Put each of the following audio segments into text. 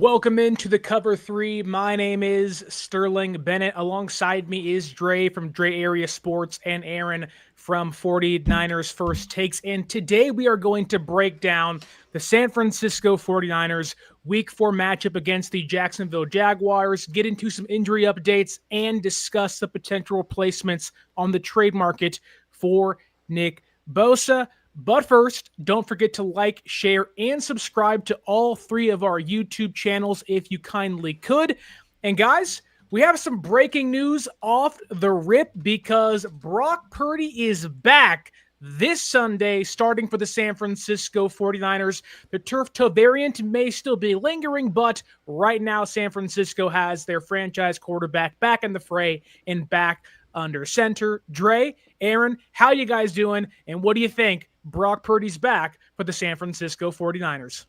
Welcome into the Cover 3. My name is Sterling Bennett. Alongside me is Dre from Dre Area Sports and Aaron from 49ers First Takes. And today we are going to break down the San Francisco 49ers Week 4 matchup against the Jacksonville Jaguars, get into some injury updates, and discuss the potential replacements on the trade market for Nick Bosa. But first, don't forget to like, share, and subscribe to all three of our YouTube channels if you kindly could. And guys, we have some breaking news off the rip because Brock Purdy is back this Sunday, starting for the San Francisco 49ers. The turf toe variant may still be lingering, but right now San Francisco has their franchise quarterback back in the fray and back under center. Dre, Aaron, how you guys doing? And what do you think? Brock Purdy's back for the San Francisco 49ers.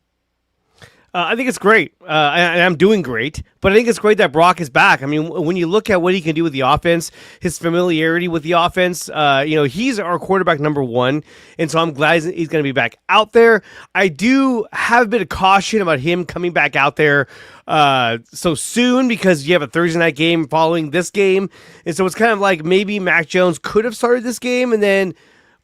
I think it's great. I'm doing great, but I think it's great that Brock is back. I mean, when you look at what he can do with the offense, his familiarity with the offense, he's our quarterback number one, and so I'm glad he's going to be back out there. I do have a bit of caution about him coming back out there so soon because you have a Thursday night game following this game, and so it's kind of like maybe Mac Jones could have started this game, and then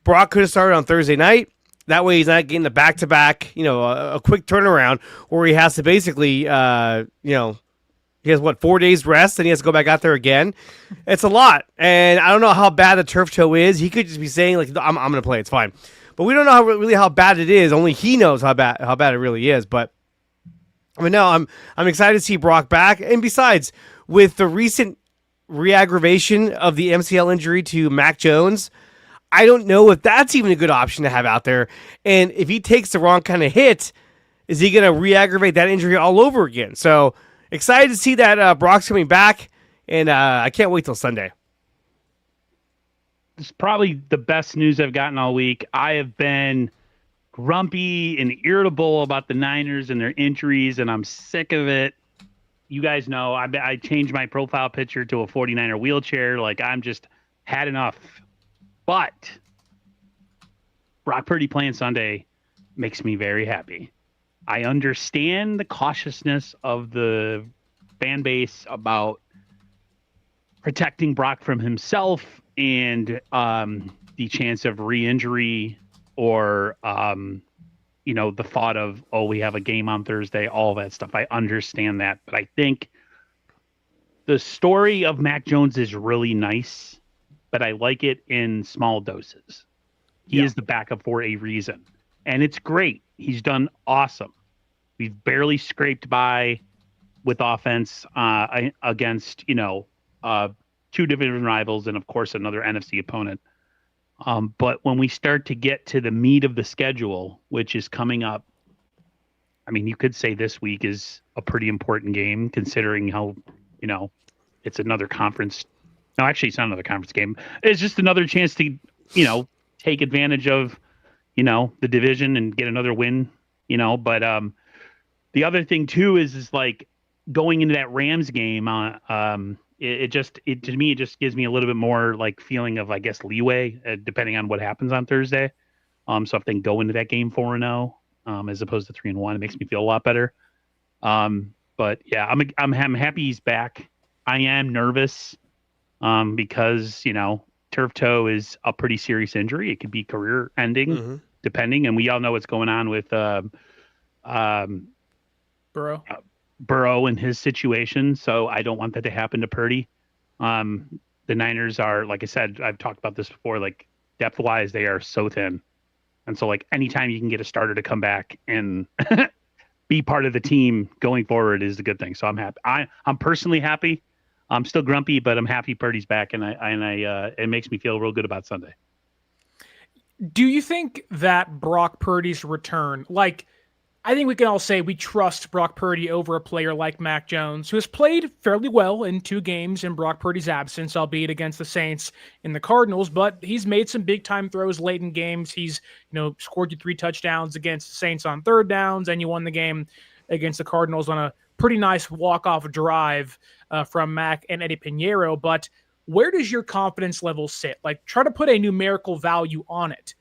Brock could have started on Thursday night. That way he's not getting the back-to-back, a quick turnaround where he has to basically, he has, 4 days rest, and he has to go back out there again. It's a lot, and I don't know how bad the turf toe is. He could just be saying, I'm going to play, it's fine. But we don't know really how bad it is. Only he knows how bad it really is. But, no, I'm excited to see Brock back. And besides, with the recent re-aggravation of the MCL injury to Mac Jones, I don't know if that's even a good option to have out there. And if he takes the wrong kind of hit, is he going to re-aggravate that injury all over again? So excited to see that Brock's coming back, and I can't wait till Sunday. It's probably the best news I've gotten all week. I have been grumpy and irritable about the Niners and their injuries, and I'm sick of it. You guys know I changed my profile picture to a 49er wheelchair. I'm just had enough. But Brock Purdy playing Sunday makes me very happy. I understand the cautiousness of the fan base about protecting Brock from himself and the chance of re-injury or, the thought of, we have a game on Thursday, all that stuff. I understand that. But I think the story of Mac Jones is really nice, but I like it in small doses. He is the backup for a reason. And it's great. He's done awesome. We've barely scraped by with offense against, two division rivals and, of course, another NFC opponent. But when we start to get to the meat of the schedule, which is coming up, you could say this week is a pretty important game considering how, it's another conference. No, actually, it's not another conference game. It's just another chance to, take advantage of, the division and get another win, But the other thing, too, is going into that Rams game, to me, it just gives me a little bit more, feeling of, leeway, depending on what happens on Thursday. So if they can go into that game 4-0, as opposed to 3-1, it makes me feel a lot better. But, yeah, I'm happy he's back. I am nervous. Because, turf toe is a pretty serious injury. It could be career ending, depending. And we all know what's going on with Burrow and his situation. So I don't want that to happen to Purdy. The Niners are, like I said, I've talked about this before, depth-wise, they are so thin. And so, anytime you can get a starter to come back and be part of the team going forward is a good thing. So I'm happy. I'm personally happy. I'm still grumpy, but I'm happy Purdy's back, and it makes me feel real good about Sunday. Do you think that Brock Purdy's return, I think we can all say we trust Brock Purdy over a player like Mac Jones, who has played fairly well in 2 games in Brock Purdy's absence, albeit against the Saints and the Cardinals, but he's made some big-time throws late in games. He's, scored you 3 touchdowns against the Saints on 3rd downs, and you won the game against the Cardinals on a pretty nice walk-off drive from Mac and Eddie Pinheiro. But where does your confidence level sit? Try to put a numerical value on it.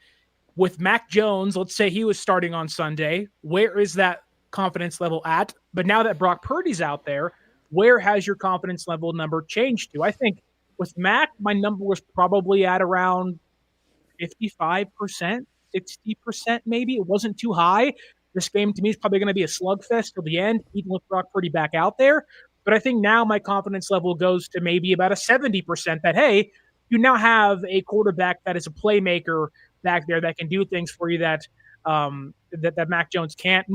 With Mac Jones, let's say he was starting on Sunday, where is that confidence level at? But now that Brock Purdy's out there, where has your confidence level number changed to? I think with Mac, my number was probably at around 55%, 60% maybe. It wasn't too high. This game to me is probably going to be a slugfest till the end, even with Brock Purdy back out there. But I think now my confidence level goes to maybe about a 70% that, hey, you now have a quarterback that is a playmaker back there that can do things for you that that Mac Jones can't.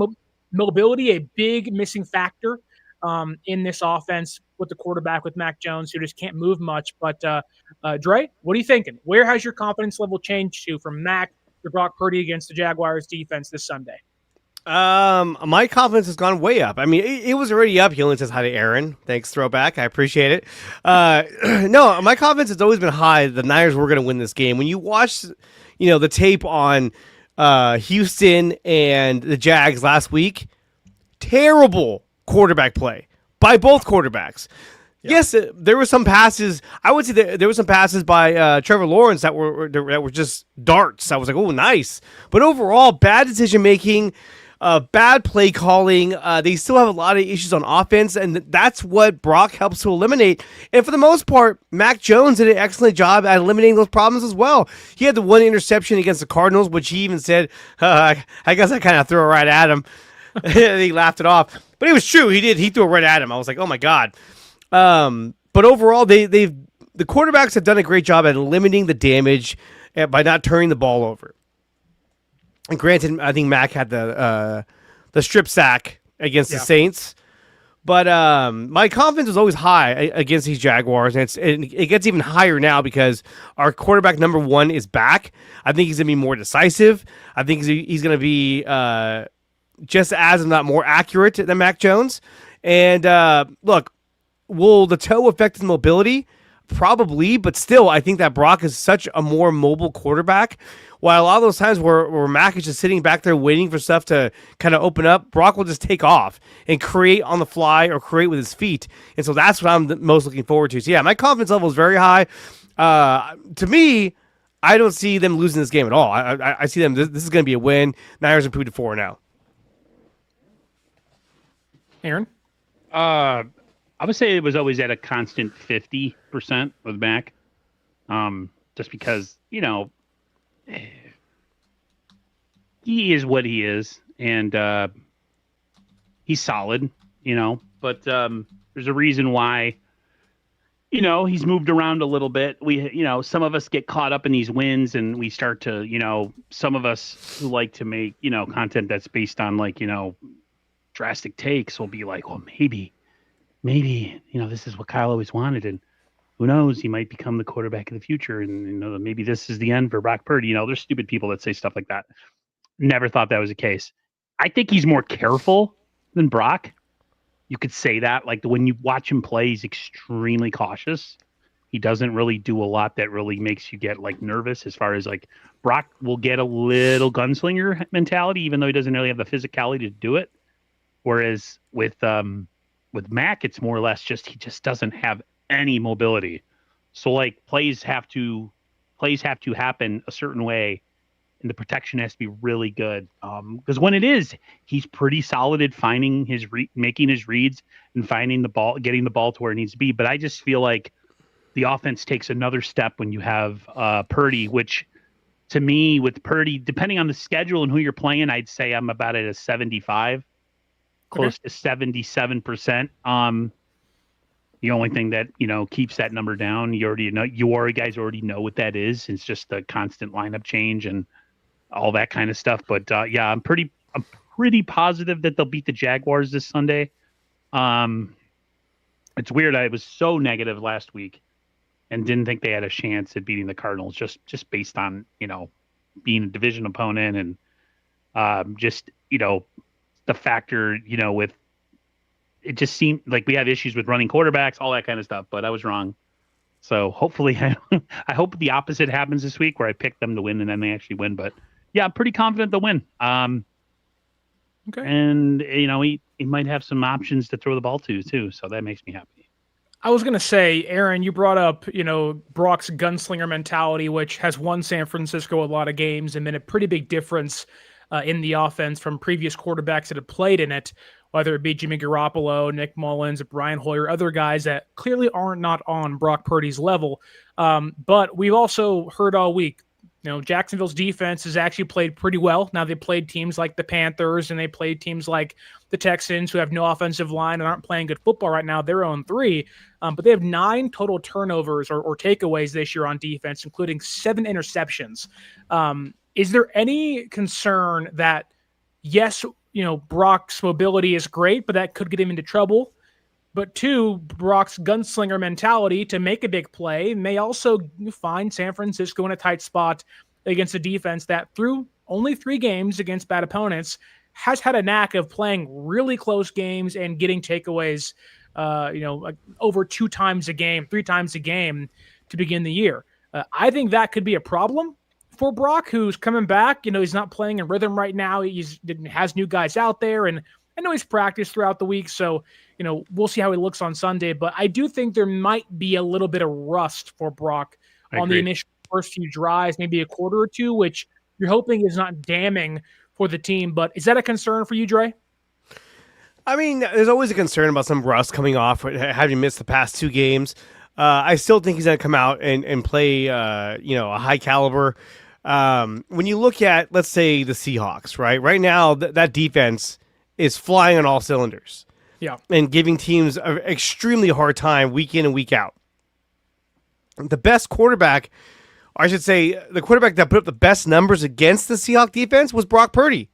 Mobility, a big missing factor in this offense with the quarterback with Mac Jones, who just can't move much. But Dre, what are you thinking? Where has your confidence level changed to from Mac to Brock Purdy against the Jaguars defense this Sunday? My confidence has gone way up. I mean, it was already up. He only says hi to Aaron. Thanks, throwback. I appreciate it. No, my confidence has always been high. The Niners were going to win this game. When you watch, the tape on Houston and the Jags last week, terrible quarterback play by both quarterbacks. Yeah. Yes, there were some passes. I would say there were some passes by Trevor Lawrence that were just darts. I was like, oh, nice. But overall, bad decision making. Bad play calling. They still have a lot of issues on offense, and that's what Brock helps to eliminate. And for the most part, Mac Jones did an excellent job at eliminating those problems as well. He had the one interception against the Cardinals, which he even said, I guess I kind of threw it right at him. He laughed it off. But it was true. He did. He threw it right at him. I was like, oh, my God. But overall, the quarterbacks have done a great job at limiting the damage by not turning the ball over. And granted, I think Mac had the strip sack against the Saints, but my confidence was always high against these Jaguars, and it gets even higher now because our quarterback number one is back. I think he's going to be more decisive. I think he's going to be just as, if not more, accurate than Mac Jones. And look, will the toe affect his mobility? Probably, but still, I think that Brock is such a more mobile quarterback. While a lot of those times where Mac is just sitting back there waiting for stuff to kind of open up, Brock will just take off and create on the fly or create with his feet. And so that's what I'm most looking forward to. So yeah, my confidence level is very high. To me, I don't see them losing this game at all. I see them. This is going to be a win. Niners improved to 4-0. Aaron? I would say it was always at a constant 50% with Mac. Just because, he is what he is, and he's solid, but there's a reason why, he's moved around a little bit. Some of us get caught up in these wins, and we start to, some of us who like to make, content that's based on drastic takes will be like, well, maybe, this is what Kyle always wanted, and who knows, he might become the quarterback of the future, and maybe this is the end for Brock Purdy. There's stupid people that say stuff like that. Never thought that was the case. I think he's more careful than Brock. You could say that. Like, when you watch him play, he's extremely cautious. He doesn't really do a lot that really makes you get nervous. As far as Brock will get a little gunslinger mentality, even though he doesn't really have the physicality to do it. Whereas with Mac, it's more or less he just doesn't have any mobility. So plays have to happen a certain way, and the protection has to be really good. Because when it is, he's pretty solid at finding making his reads and finding the ball, getting the ball to where it needs to be. But I just feel like the offense takes another step when you have Purdy, which to me, with Purdy, depending on the schedule and who you're playing, I'd say I'm about at a 75, close to 77%. The only thing that, keeps that number down, you guys already know what that is. It's just the constant lineup change and all that kind of stuff. But yeah, I'm pretty positive that they'll beat the Jaguars this Sunday. It's weird. I was so negative last week and didn't think they had a chance at beating the Cardinals just based on, being a division opponent and the factor, with it just seemed like we have issues with running quarterbacks, all that kind of stuff, but I was wrong. So hopefully I hope the opposite happens this week where I pick them to win and then they actually win. But yeah, I'm pretty confident they'll win. Okay. And he might have some options to throw the ball to too. So that makes me happy. I was going to say, Aaron, you brought up, Brock's gunslinger mentality, which has won San Francisco a lot of games and been a pretty big difference in the offense from previous quarterbacks that have played in it, whether it be Jimmy Garoppolo, Nick Mullins, Brian Hoyer, other guys that clearly aren't not on Brock Purdy's level. But we've also heard all week, Jacksonville's defense has actually played pretty well. Now they played teams like the Panthers and they played teams like the Texans who have no offensive line and aren't playing good football right now. They're on 3, but they have 9 total turnovers or takeaways this year on defense, including 7 interceptions. Is there any concern that, yes, Brock's mobility is great, but that could get him into trouble? But 2, Brock's gunslinger mentality to make a big play may also find San Francisco in a tight spot against a defense that through only 3 games against bad opponents has had a knack of playing really close games and getting takeaways, over 2 times a game, 3 times a game to begin the year. I think that could be a problem for Brock, who's coming back. He's not playing in rhythm right now. He has new guys out there, and I know he's practiced throughout the week, so we'll see how he looks on Sunday. But I do think there might be a little bit of rust for Brock on the initial first few drives, maybe a quarter or 2, which you're hoping is not damning for the team. But is that a concern for you, Dre? I mean, there's always a concern about some rust coming off, having missed the past 2 games. I still think he's going to come out and play, a high caliber. When you look at, let's say, the Seahawks, right? Right now, that defense is flying on all cylinders. Yeah. And giving teams an extremely hard time week in and week out. The best quarterback, or I should say, the quarterback that put up the best numbers against the Seahawks defense was Brock Purdy.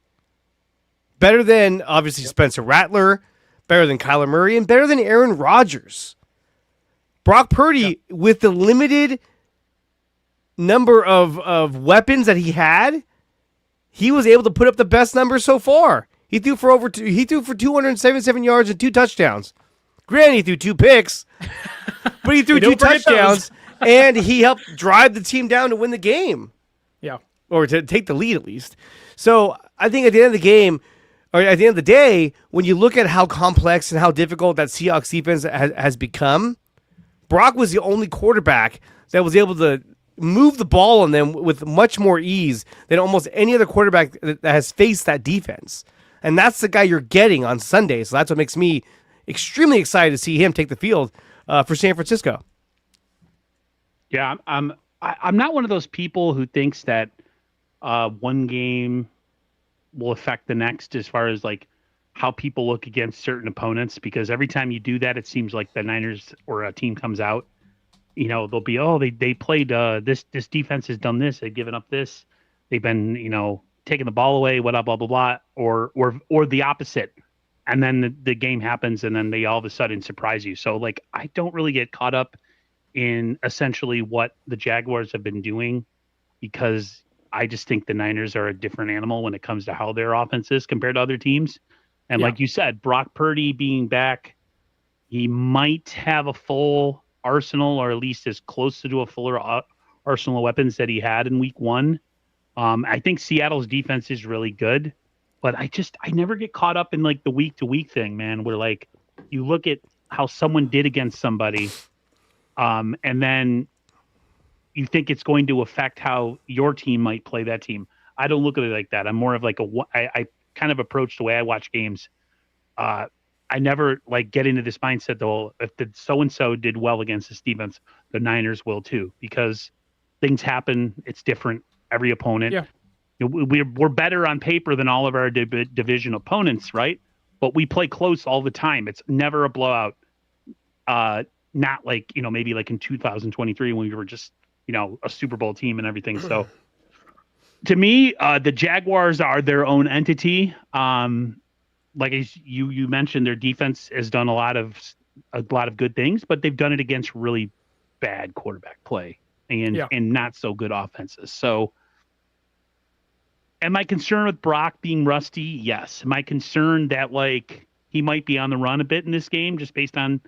Better than, obviously, Spencer Rattler, better than Kyler Murray, and better than Aaron Rodgers. Brock Purdy, with the limited number of weapons that he had, he was able to put up the best numbers so far. He threw for 277 yards and 2 touchdowns. Granted, he threw 2 picks, but he threw 2 touchdowns, and he helped drive the team down to win the game. Yeah. Or to take the lead, at least. So I think at the end of the game, or at the end of the day, when you look at how complex and how difficult that Seahawks defense has become, Brock was the only quarterback that was able to move the ball on them with much more ease than almost any other quarterback that has faced that defense. And that's the guy you're getting on Sunday. So that's what makes me extremely excited to see him take the field for San Francisco. Yeah, I'm not one of those people who thinks that one game will affect the next as far as like how people look against certain opponents, because every time you do that, it seems like the Niners or a team comes out, they'll be, they played this defense has done this, they've given up this, they've been, taking the ball away, blah, blah, blah, blah, or the opposite. And then the game happens and then they all of a sudden surprise you. So like, I don't really get caught up in essentially what the Jaguars have been doing, because I just think the Niners are a different animal when it comes to how their offense is compared to other teams. And like you said, Brock Purdy being back, he might have a full arsenal, or at least as close to a fuller arsenal of weapons that he had in week 1. I think Seattle's defense is really good, but I never get caught up in like the week to week thing, man, where like you look at how someone did against somebody, and then you think it's going to affect how your team might play that team. I don't look at it like that. I'm more of like I kind of approach the way I watch games. I never like get into this mindset though, if the so-and-so did well against this defense, the Niners will too, because things happen. It's different. Every opponent. Yeah. We're better on paper than all of our division opponents, right? But we play close all the time. It's never a blowout. Not like, maybe like in 2023 when we were just, a Super Bowl team and everything. So to me, the Jaguars are their own entity. Like as you mentioned, their defense has done a lot of good things, but they've done it against really bad quarterback play and not so good offenses. So am I concerned with Brock being rusty? Yes. Am I concerned that like he might be on the run a bit in this game just based on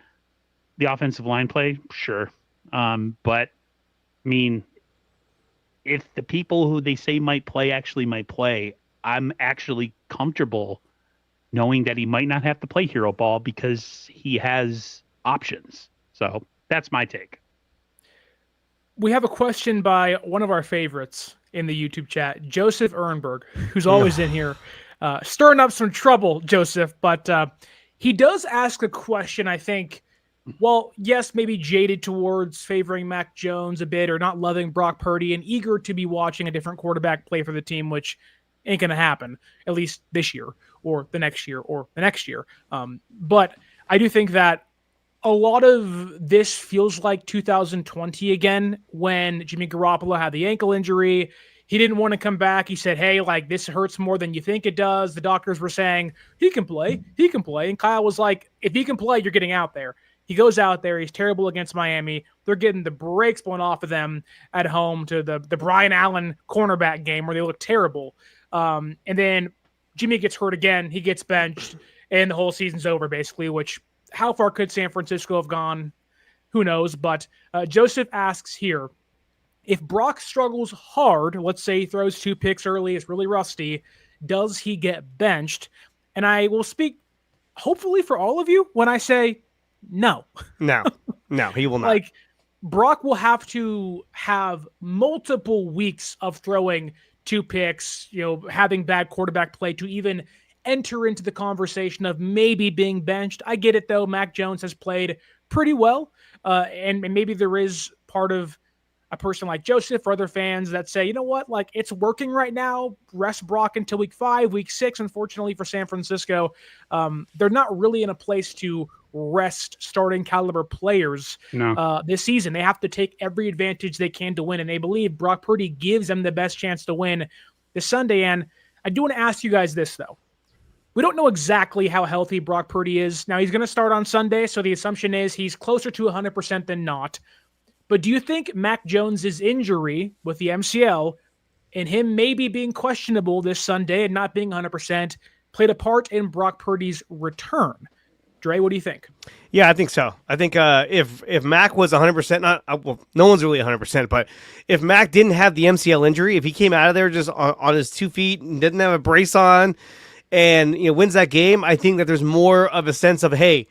the offensive line play? Sure. But I mean, if the people who they say might play actually might play, I'm actually comfortable knowing that he might not have to play hero ball because he has options. So that's my take. We have a question by one of our favorites in the YouTube chat. Joseph Ehrenberg, who's always in here, stirring up some trouble, Joseph. But he does ask a question, I think, well, yes, maybe jaded towards favoring Mac Jones a bit or not loving Brock Purdy and eager to be watching a different quarterback play for the team, which ain't going to happen, at least this year or the next year or the next year. But I do think that a lot of this feels like 2020 again, when Jimmy Garoppolo had the ankle injury. He didn't want to come back. He said, hey, like, this hurts more than you think it does. The doctors were saying, he can play. And Kyle was like, if he can play, you're getting out there. He goes out there. He's terrible against Miami. They're getting the brakes blown off of them at home to the Brian Allen cornerback game where they look terrible. And then Jimmy gets hurt again. He gets benched, and the whole season's over, basically, which how far could San Francisco have gone? Who knows? But Joseph asks here, if Brock struggles hard, let's say he throws 2 picks early, it's really rusty, does he get benched? And I will speak hopefully for all of you when I say no. No, he will not. Like, Brock will have to have multiple weeks of throwing 2 picks, having bad quarterback play to even enter into the conversation of maybe being benched. I get it, though. Mac Jones has played pretty well, and maybe there is part of a person like Joseph or other fans that say, you know what, like, it's working right now. Rest Brock until week 5, week 6. Unfortunately for San Francisco, they're not really in a place to rest starting caliber players this season. They have to take every advantage they can to win, and they believe Brock Purdy gives them the best chance to win this Sunday. And I do want to ask you guys this, though. We don't know exactly how healthy Brock Purdy is. Now, he's going to start on Sunday, so the assumption is he's closer to 100% than not. But do you think Mac Jones's injury with the MCL and him maybe being questionable this Sunday and not being 100% played a part in Brock Purdy's return? Dre, what do you think? Yeah, I think so. I think if Mac was 100%, no one's really 100%, but if Mac didn't have the MCL injury, if he came out of there just on his 2 feet and didn't have a brace on and wins that game, I think that there's more of a sense of, hey,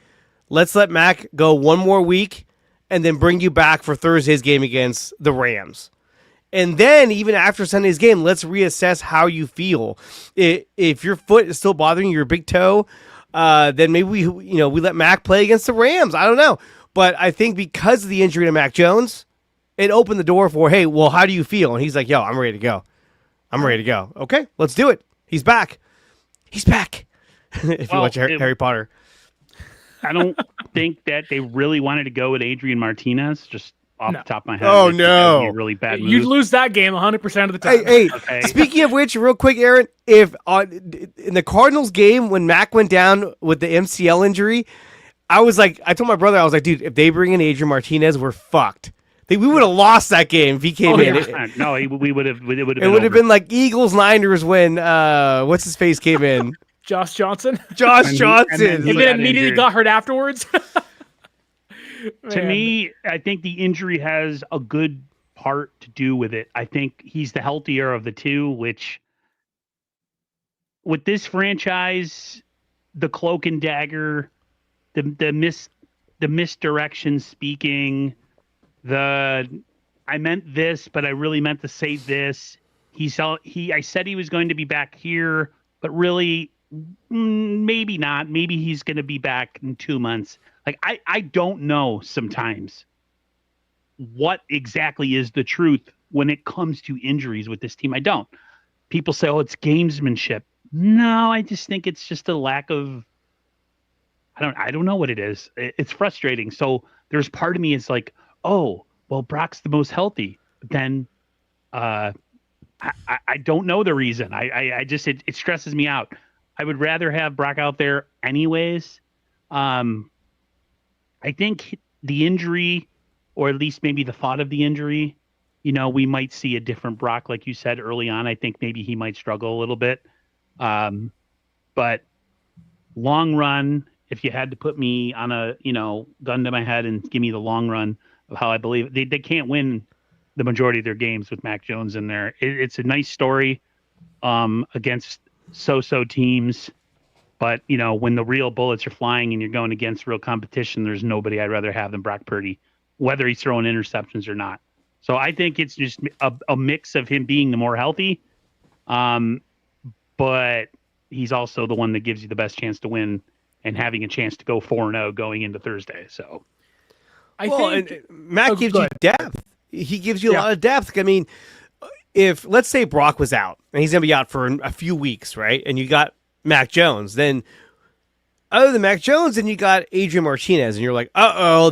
let's let Mac go one more week and then bring you back for Thursday's game against the Rams. And then even after Sunday's game, let's reassess how you feel. If your foot is still bothering you, your big toe, then maybe we let Mac play against the Rams. I don't know. But I think because of the injury to Mac Jones, it opened the door for, hey, well, how do you feel? And he's like, yo, I'm ready to go. Okay, let's do it. He's back. If you watch Harry Potter. I don't think that they really wanted to go with Adrian Martinez, just off the top of my head. Oh, no. Really bad move. You'd lose that game 100% of the time. Hey, okay. Speaking of which, real quick, Aaron, if in the Cardinals game when Mac went down with the MCL injury, I told my brother, I was like, dude, if they bring in Adrian Martinez, we're fucked. We would have lost that game if he came in. We would have. It would have been like Eagles-Niners when what's his face came in. Josh Johnson. And then immediately got hurt afterwards. To me, I think the injury has a good part to do with it. I think he's the healthier of the two, which with this franchise, the cloak and dagger, the misdirection speaking, I meant this, but I really meant to say this. I said he was going to be back here, but really maybe not. Maybe he's going to be back in 2 months. Like, I don't know sometimes what exactly is the truth when it comes to injuries with this team. I don't. People say, oh, it's gamesmanship. No, I just think it's just a lack of, I don't know what it is. It's frustrating. So there's part of me is like, oh, well, Brock's the most healthy. But then I don't know the reason. I just, it stresses me out. I would rather have Brock out there anyways. I think the injury, or at least maybe the thought of the injury, we might see a different Brock, like you said early on. I think maybe he might struggle a little bit. But long run, if you had to put me on a, gun to my head and give me the long run of how I believe they can't win the majority of their games with Mac Jones in there. It's a nice story against so-so teams. But, when the real bullets are flying and you're going against real competition, there's nobody I'd rather have than Brock Purdy, whether he's throwing interceptions or not. So I think it's just a mix of him being the more healthy, but he's also the one that gives you the best chance to win and having a chance to go 4-0 going into Thursday. So I think and Matt gives you depth. He gives you a lot of depth. I mean, if let's say Brock was out and he's going to be out for a few weeks, right? And you got Mac Jones, then other than Mac Jones, then you got Adrian Martinez, and you're like,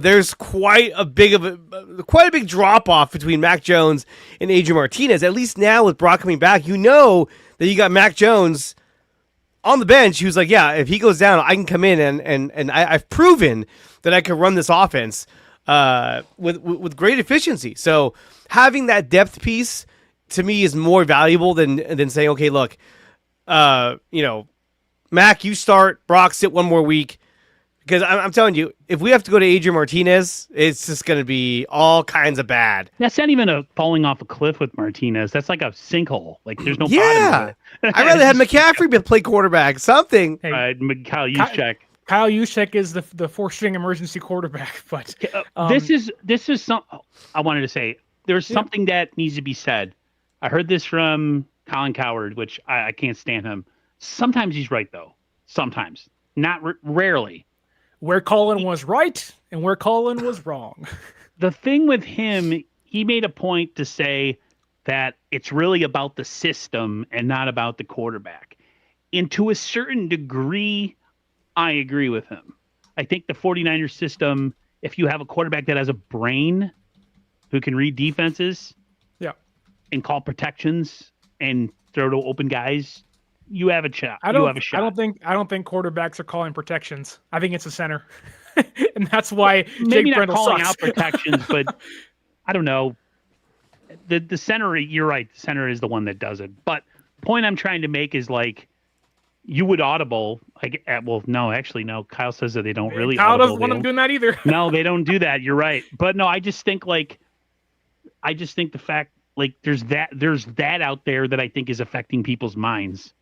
there's quite a big drop off between Mac Jones and Adrian Martinez. At least now with Brock coming back, you know that you got Mac Jones on the bench who's like, yeah, if he goes down, I can come in and I've proven that I can run this offense with great efficiency. So having that depth piece to me is more valuable than saying, okay, look, Mac, you start. Brock, sit one more week. Because I'm telling you, if we have to go to Adrian Martinez, it's just going to be all kinds of bad. That's not even a falling off a cliff with Martinez. That's like a sinkhole. Like there's no bottom to it. I'd rather have McCaffrey play quarterback. Something. Hey, Kyle Juszczyk. Kyle Juszczyk is the four-string emergency quarterback. But this is some. I wanted to say there's something that needs to be said. I heard this from Colin Cowherd, which I can't stand him. Sometimes he's right, though. Sometimes. Not rarely. Where Colin was right and where Colin was wrong. The thing with him, he made a point to say that it's really about the system and not about the quarterback. And to a certain degree, I agree with him. I think the 49ers system, if you have a quarterback that has a brain who can read defenses and call protections and throw to open guys, you have a shot. I don't think quarterbacks are calling protections. I think it's a center, and that's why maybe Jake not Brendel calling sucks. out protections, but I don't know. The center, you're right. The center is the one that does it. But point I'm trying to make is like you would audible. Like, no. Kyle says that they don't really. Kyle audible. doesn't want them doing that either. No, they don't do that. You're right. But no, I just think the fact like there's that out there that I think is affecting people's minds.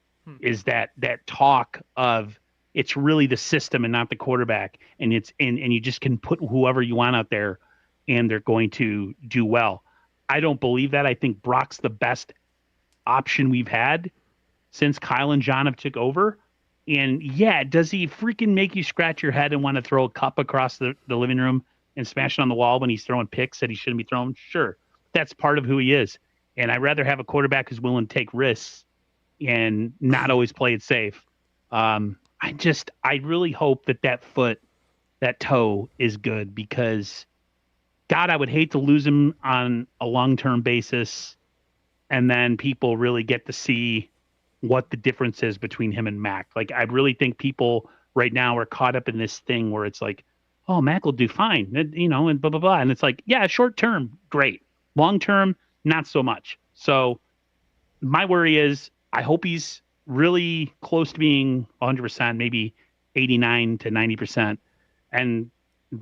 Is that talk of it's really the system and not the quarterback, and you just can put whoever you want out there and they're going to do well. I don't believe that. I think Brock's the best option we've had since Kyle and John have took over. And does he freaking make you scratch your head and want to throw a cup across the living room and smash it on the wall when he's throwing picks that he shouldn't be throwing? Sure. That's part of who he is. And I'd rather have a quarterback who's willing to take risks and not always play it safe. I really hope that toe is good because God, I would hate to lose him on a long-term basis. And then people really get to see what the difference is between him and Mac. Like, I really think people right now are caught up in this thing where it's like, oh, Mac will do fine, and blah, blah, blah. And it's like, yeah, short-term, great. Long-term, not so much. So my worry is, I hope he's really close to being 100%, maybe 89 to 90%, and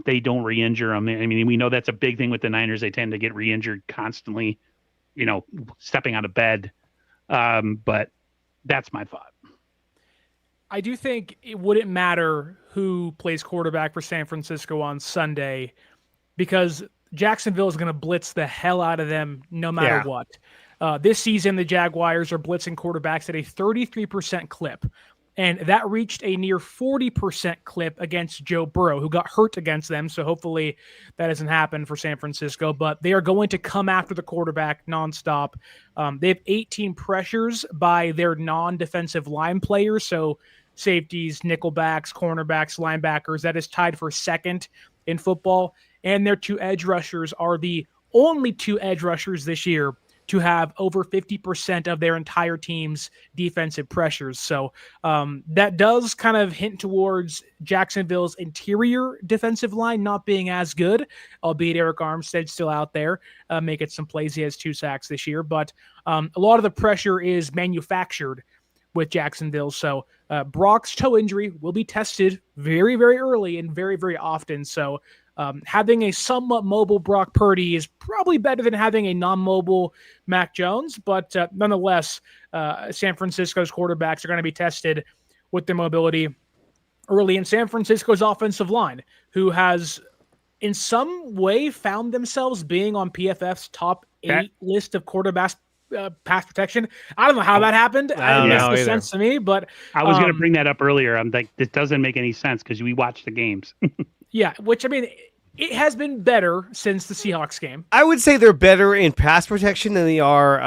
they don't re-injure him. I mean, we know that's a big thing with the Niners. They tend to get re-injured constantly, stepping out of bed. But that's my thought. I do think it wouldn't matter who plays quarterback for San Francisco on Sunday because Jacksonville is going to blitz the hell out of them no matter what. This season, the Jaguars are blitzing quarterbacks at a 33% clip, and that reached a near 40% clip against Joe Burrow, who got hurt against them, so hopefully that doesn't happen for San Francisco, but they are going to come after the quarterback nonstop. They have 18 pressures by their non-defensive line players, so safeties, nickelbacks, cornerbacks, linebackers. That is tied for second in football, and their two edge rushers are the only two edge rushers this year to have over 50% of their entire team's defensive pressures. So that does kind of hint towards Jacksonville's interior defensive line not being as good, albeit Eric Armstead's still out there making some plays. He has 2 sacks this year, but a lot of the pressure is manufactured with Jacksonville. So Brock's toe injury will be tested very, very early and very, very often. So having a somewhat mobile Brock Purdy is probably better than having a non-mobile Mac Jones, but nonetheless, San Francisco's quarterbacks are going to be tested with their mobility early in San Francisco's offensive line, who has in some way found themselves being on PFF's top 8 list of quarterbacks pass protection. I don't know how that happened. It makes no sense to me, but I was going to bring that up earlier. I'm like, this doesn't make any sense because we watched the games. Yeah, which I mean, it has been better since the Seahawks game. I would say they're better in pass protection than they are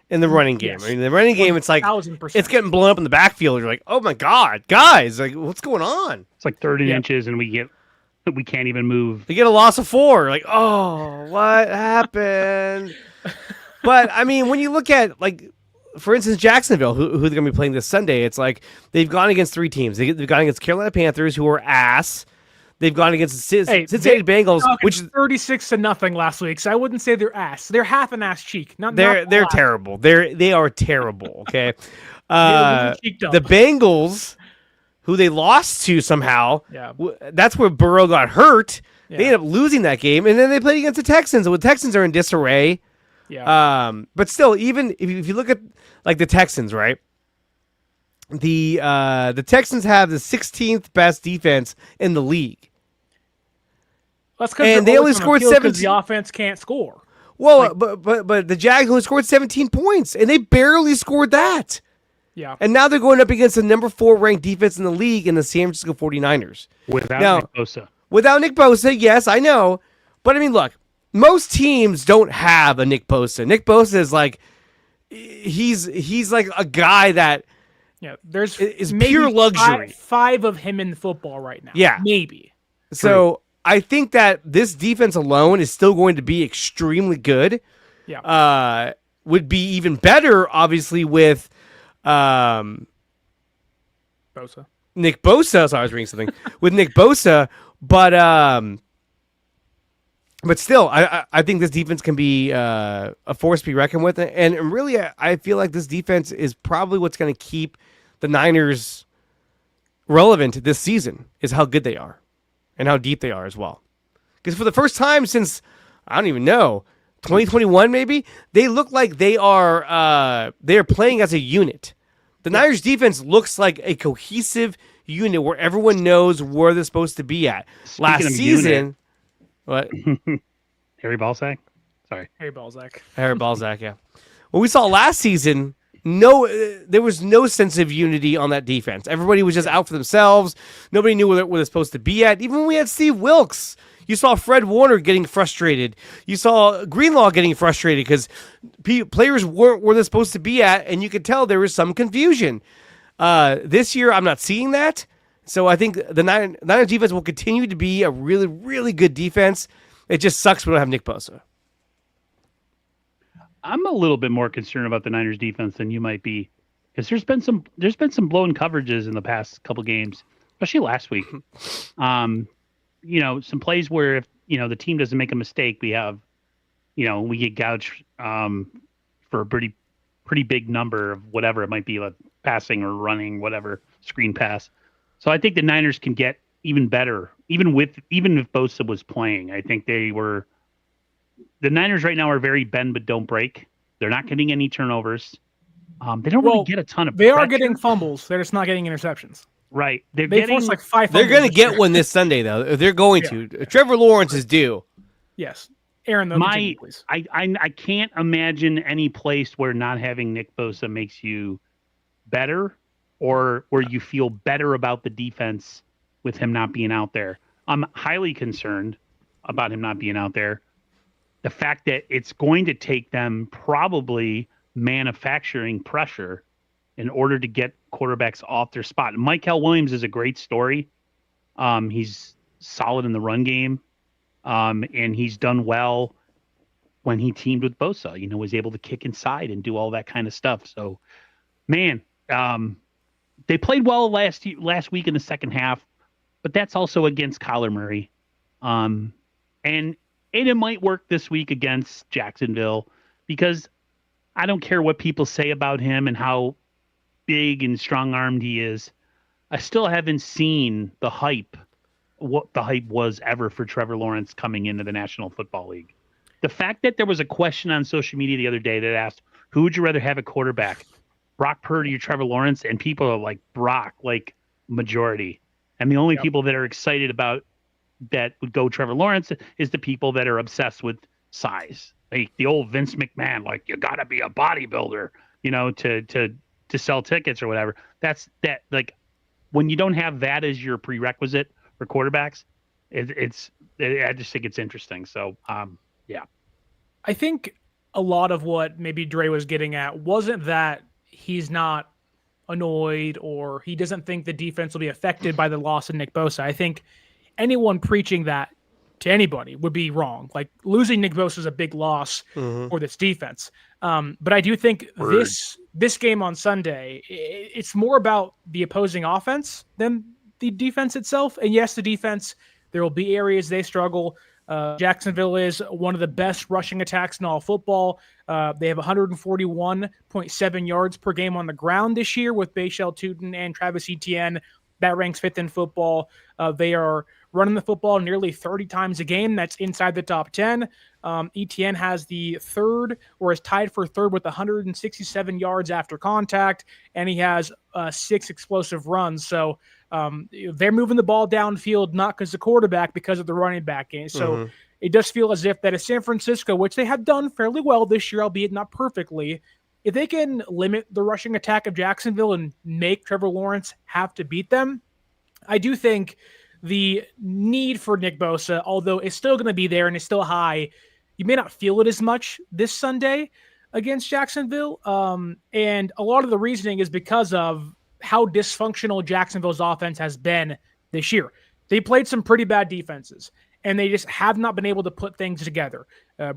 in the running game. Yes. I mean, the running game, it's like 1,000%. it's getting blown up in the backfield. You're like, oh my god, guys, like what's going on? It's like 30 inches, and we can't even move. They get a loss of 4. Like, oh, what happened? But I mean, when you look at, like, for instance, Jacksonville, who they're going to be playing this Sunday, it's like they've gone against 3 teams. They've gone against Carolina Panthers, who are ass. They've gone against the Cincinnati Bengals, which is 36-0 last week. So I wouldn't say they're ass. They're half an ass cheek. They're terrible. They are terrible. Okay, the Bengals, who they lost to somehow. Yeah. That's where Burrow got hurt. Yeah. They ended up losing that game, and then they played against the Texans. And the Texans are in disarray. Yeah. But still, even if you look at like the Texans, right? The Texans have the 16th best defense in the league. That's because they only scored 17. The offense can't score. Well, but the Jags only scored 17 points, and they barely scored that. Yeah. And now they're going up against the number 4 ranked defense in the league in the San Francisco 49ers. Without Nick Bosa. Without Nick Bosa, yes, I know. But I mean, look, most teams don't have a Nick Bosa. Nick Bosa is like, he's like a guy that there's is pure luxury. 5 of him in football right now. Yeah. Maybe. So I think that this defense alone is still going to be extremely good. Yeah. Would be even better, obviously, with Bosa. Nick Bosa. Sorry, I was reading something. With Nick Bosa, but still, I think this defense can be a force to be reckoned with. And really, I feel like this defense is probably what's going to keep the Niners relevant this season, is how good they are and how deep they are as well. Because for the first time since, I don't even know, 2021 maybe, they look like they are playing as a unit. The Niners defense looks like a cohesive unit where everyone knows where they're supposed to be at. Last season... What? Harry Balzac? Sorry. Harry Balzac, yeah. What we saw last season, there was no sense of unity on that defense. Everybody was just out for themselves. Nobody knew where they're supposed to be at. Even when we had Steve Wilkes, you saw Fred Warner getting frustrated. You saw Greenlaw getting frustrated because players weren't where they're supposed to be at, and you could tell there was some confusion. This year, I'm not seeing that. So I think the Niners defense will continue to be a really, really good defense. It just sucks we don't have Nick Bosa. I'm a little bit more concerned about the Niners defense than you might be, because there's been some blown coverages in the past couple games, especially last week. Some plays where if the team doesn't make a mistake, we get gouged for a pretty big number of whatever it might be, like passing or running, whatever, screen pass. So I think the Niners can get even better, even if Bosa was playing. I think the Niners right now are very bend but don't break. They're not getting any turnovers. They don't really get a ton of. They are getting fumbles. They're just not getting interceptions. Right. They force like 5 fumbles. They're going to get one this Sunday, though. They're going to. Trevor Lawrence is due. Yes. Aaron, though, continue, please. I can't imagine any place where not having Nick Bosa makes you better, or where you feel better about the defense with him not being out there. I'm highly concerned about him not being out there. The fact that it's going to take them probably manufacturing pressure in order to get quarterbacks off their spot. Mykal Williams is a great story. He's solid in the run game, and he's done well when he teamed with Bosa. Was able to kick inside and do all that kind of stuff. So, man, they played well last week in the second half, but that's also against Kyler Murray. And it might work this week against Jacksonville, because I don't care what people say about him and how big and strong-armed he is. I still haven't seen what the hype was ever for Trevor Lawrence coming into the National Football League. The fact that there was a question on social media the other day that asked, who would you rather have at quarterback, Brock Purdy or Trevor Lawrence? And people are like, Brock, like majority. And the only people that are excited about that would go Trevor Lawrence is the people that are obsessed with size. Like the old Vince McMahon, like you got to be a bodybuilder, to sell tickets or whatever. That's that. Like when you don't have that as your prerequisite for quarterbacks, I just think it's interesting. So, yeah. I think a lot of what maybe Dre was getting at wasn't that he's not annoyed or he doesn't think the defense will be affected by the loss of Nick Bosa. I think anyone preaching that to anybody would be wrong. Like losing Nick Bosa is a big loss for this defense. But I do think this game on Sunday, it's more about the opposing offense than the defense itself. And yes, the defense, there will be areas they struggle. Jacksonville is one of the best rushing attacks in all football. They have 141.7 yards per game on the ground this year with Bashal Tutin and Travis Etienne. That ranks fifth in football. They are running the football nearly 30 times a game. That's inside the top 10. Etienne has the third, or is tied for third with 167 yards after contact, and he has 6 explosive runs. So they're moving the ball downfield, not because the quarterback, because of the running back game. So it does feel as if that is San Francisco, which they have done fairly well this year, albeit not perfectly. If they can limit the rushing attack of Jacksonville and make Trevor Lawrence have to beat them, I do think the need for Nick Bosa, although it's still going to be there and it's still high, you may not feel it as much this Sunday against Jacksonville. And a lot of the reasoning is because of how dysfunctional Jacksonville's offense has been this year. They played some pretty bad defenses, and they just have not been able to put things together.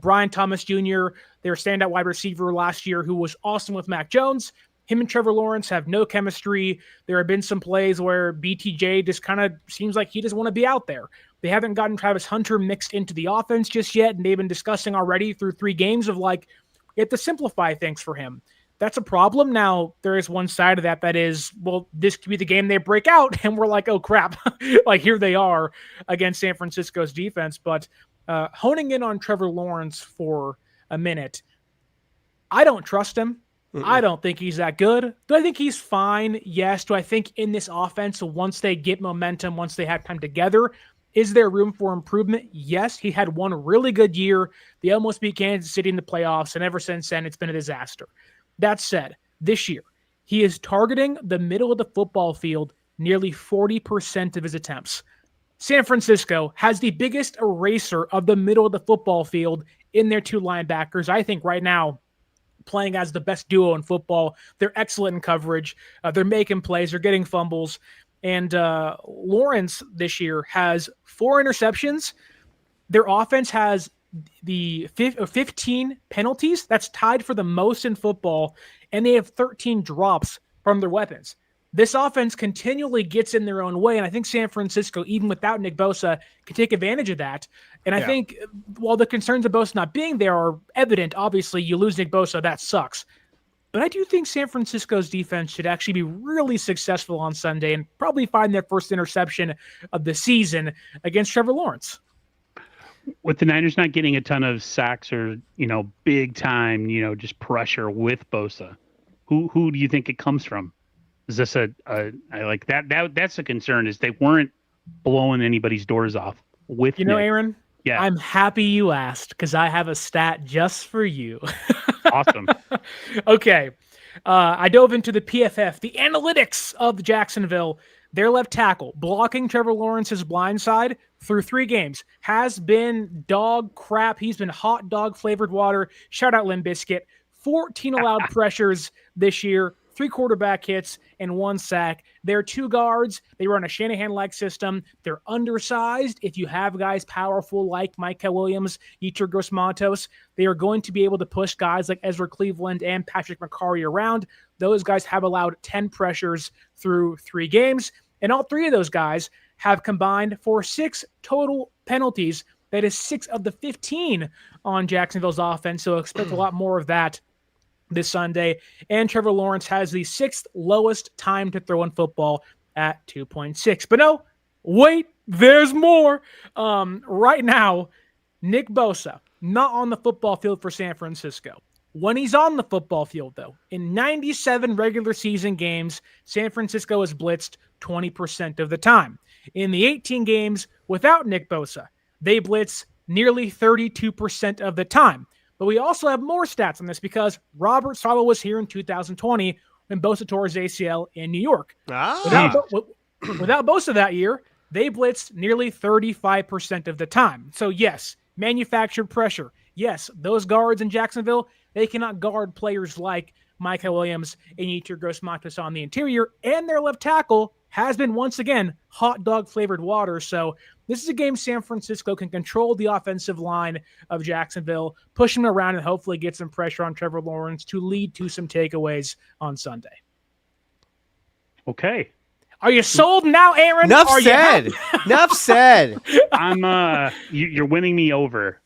Brian Thomas Jr., their standout wide receiver last year, who was awesome with Mac Jones, him and Trevor Lawrence have no chemistry. There have been some plays where BTJ just kind of seems like he doesn't want to be out there. They haven't gotten Travis Hunter mixed into the offense just yet, and they've been discussing already through 3 games of like, you have to simplify things for him. That's a problem. Now, there is one side of that is, well, this could be the game they break out, and we're like, oh, crap. Like, here they are against San Francisco's defense. But honing in on Trevor Lawrence for a minute, I don't trust him. I don't think he's that good. Do I think he's fine? Yes. Do I think in this offense, once they get momentum, once they have time together, is there room for improvement? Yes. He had one really good year. They almost beat Kansas City in the playoffs, and ever since then, it's been a disaster. That said, this year, he is targeting the middle of the football field nearly 40% of his attempts. San Francisco has the biggest eraser of the middle of the football field in their 2 linebackers. I think right now, playing as the best duo in football. They're excellent in coverage. They're making plays. They're getting fumbles. And Lawrence this year has 4 interceptions. Their offense has the 15 penalties. That's tied for the most in football. And they have 13 drops from their weapons. This offense continually gets in their own way, and I think San Francisco, even without Nick Bosa, can take advantage of that. And I think while the concerns of Bosa not being there are evident, obviously you lose Nick Bosa, that sucks. But I do think San Francisco's defense should actually be really successful on Sunday and probably find their first interception of the season against Trevor Lawrence. With the Niners not getting a ton of sacks or, big time, just pressure with Bosa, who do you think it comes from? Is this I like that's a concern, is they weren't blowing anybody's doors off with Nick. Aaron? Yeah. I'm happy you asked because I have a stat just for you. Awesome. Okay. I dove into the PFF, the analytics of Jacksonville. Their left tackle, blocking Trevor Lawrence's blind side through 3 games, has been dog crap. He's been hot dog flavored water. Shout out Limp Bizkit. 14 allowed pressures this year, 3 quarterback hits, and 1 sack. They're 2 guards. They run a Shanahan-like system. They're undersized. If you have guys powerful like Micah Williams, Yetur Gross-Matos, they are going to be able to push guys like Ezra Cleveland and Patrick McCarry around. Those guys have allowed 10 pressures through 3 games, and all 3 of those guys have combined for 6 total penalties. That is 6 of the 15 on Jacksonville's offense, so expect a lot more of that this Sunday. And Trevor Lawrence has the 6th lowest time to throw in football at 2.6. But no, wait, there's more. Right now, Nick Bosa, not on the football field for San Francisco. When he's on the football field, though, in 97 regular season games, San Francisco is blitzed 20% of the time. In the 18 games without Nick Bosa, they blitz nearly 32% of the time. But we also have more stats on this because Robert Saleh was here in 2020 when Bosa tore his ACL in New York. Without Bosa that year, they blitzed nearly 35% of the time. So yes, manufactured pressure. Yes, those guards in Jacksonville, they cannot guard players like Micah Williams and Yetur Gross-Matos on the interior, and their left tackle has been once again hot dog flavored water. So this is a game San Francisco can control the offensive line of Jacksonville, push them around, and hopefully get some pressure on Trevor Lawrence to lead to some takeaways on Sunday. Okay. Are you sold now, Aaron? Enough said. Enough said. I'm you're winning me over.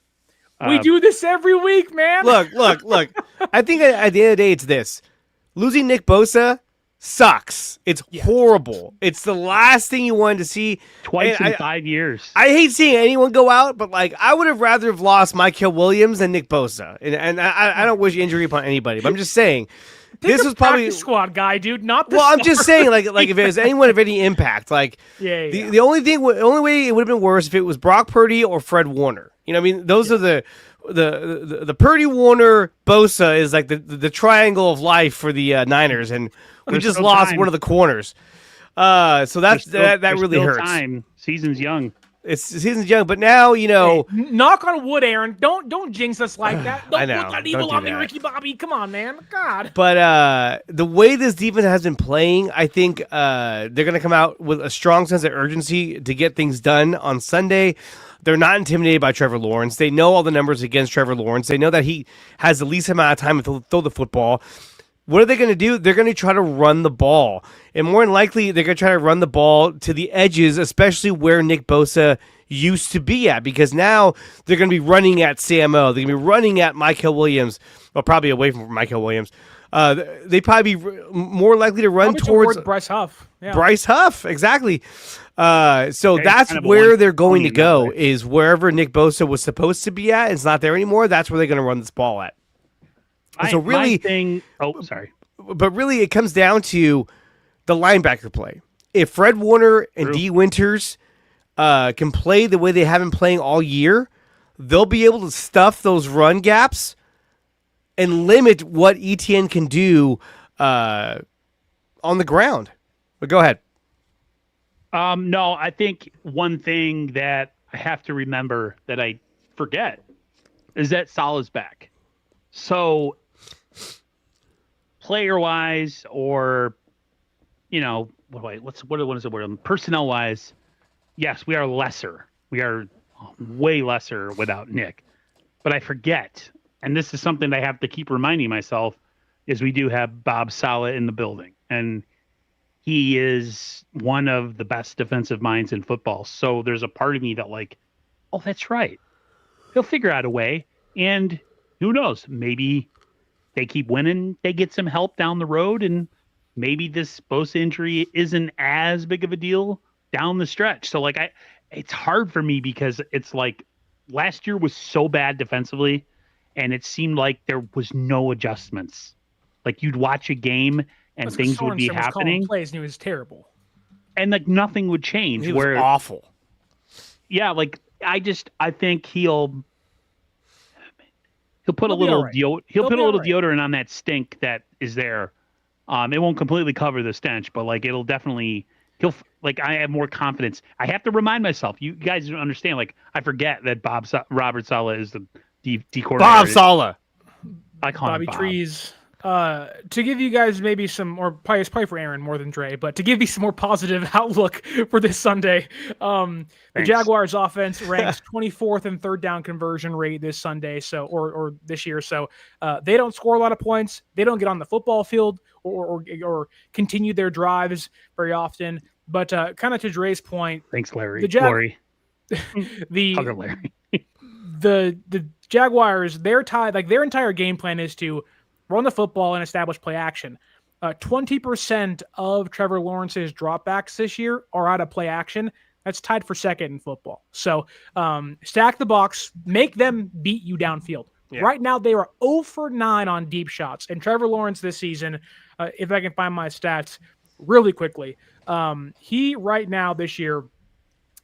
We do this every week, man. Look. I think at the end of the day, it's this. Losing Nick Bosa sucks. It's horrible. It's the last thing you wanted to see. Twice in 5 years. I hate seeing anyone go out, but I would have rather have lost Micah Williams than Nick Bosa. And I don't wish injury upon anybody, but I'm just saying. This was probably squad guy, dude. Not the well. I'm just saying, like if it was anyone of any impact, the only way it would have been worse if it was Brock Purdy or Fred Warner. You know, what I mean, those are the Purdy, Warner, Bosa is like the triangle of life for the Niners, and we just lost one of the corners. So that really hurts. Time. Season's young. Season's young, but now Hey, knock on wood, Aaron. Don't jinx us like that. Don't I know. put that evil Don't do on me, that. Ricky Bobby. Come on, man. God. But the way this defense has been playing, I think they're going to come out with a strong sense of urgency to get things done on Sunday. They're not intimidated by Trevor Lawrence. They know all the numbers against Trevor Lawrence. They know that he has the least amount of time to throw the football. What are they going to do? They're going to try to run the ball. And more than likely, they're going to try to run the ball to the edges, especially where Nick Bosa used to be at, because now they're going to be running at Samo. They're going to be running at Micah Williams. Well, probably away from Micah Williams. They'd probably be more likely to run towards Bryce Huff. Yeah. Bryce Huff, exactly. So Okay, that's kind of a where they're going to 120 go, number. is wherever Nick Bosa was supposed to be at. It's not there anymore. That's where they're going to run this ball at. So really, my thing. Oh, sorry. But really, it comes down to the linebacker play. If Fred Warner and True. D. Winters can play the way they have been playing all year, they'll be able to stuff those run gaps and limit what ETN can do on the ground. But go ahead. No, I think one thing that I have to remember that I forget is that Saleh's back. So player-wise, or what is the word? Personnel-wise, yes, we are lesser. We are way lesser without Nick. But I forget, and this is something I have to keep reminding myself, is we do have Bob Saleh in the building, and he is one of the best defensive minds in football. So there's a part of me that oh, that's right. He'll figure out a way, and who knows? Maybe they keep winning, they get some help down the road, and maybe this Bosa injury isn't as big of a deal down the stretch. So it's hard for me because it's last year was so bad defensively, and it seemed like there was no adjustments. Like you'd watch a game and things would be happening. Plays and he was terrible, and nothing would change. He was awful. Yeah, I think he'll put a little deodorant on that stink that is there. It won't completely cover the stench, but it'll definitely I have more confidence. I have to remind myself. You guys don't understand. I forget that Robert Saleh is the D coordinator. Bob Saleh. I call Bobby him Bob. Trees. To give you guys maybe some, or probably for Aaron more than Dre, but to give you some more positive outlook for this Sunday, the Jaguars offense ranks 24th in third down conversion rate this Sunday, or this year. So they don't score a lot of points. They don't get on the football field or continue their drives very often. But kind of to Dre's point, thanks, Larry. Larry. the Jaguars, their entire game plan is to run the football and establish play action. 20% of Trevor Lawrence's dropbacks this year are out of play action. That's tied for second in football. So stack the box, make them beat you downfield. Yeah. Right now, they are 0 for 9 on deep shots. And Trevor Lawrence this season, if I can find my stats really quickly, he right now this year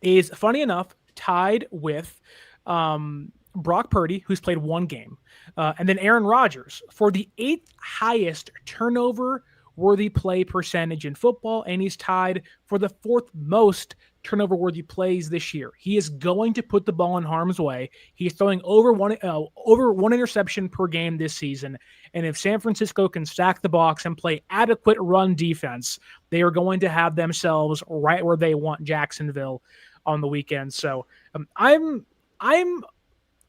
is, funny enough, tied with Brock Purdy, who's played one game, and then Aaron Rodgers for the 8th highest turnover-worthy play percentage in football, and he's tied for the 4th most turnover-worthy plays this year. He is going to put the ball in harm's way. He's throwing over one interception per game this season, and if San Francisco can stack the box and play adequate run defense, they are going to have themselves right where they want Jacksonville on the weekend. So I'm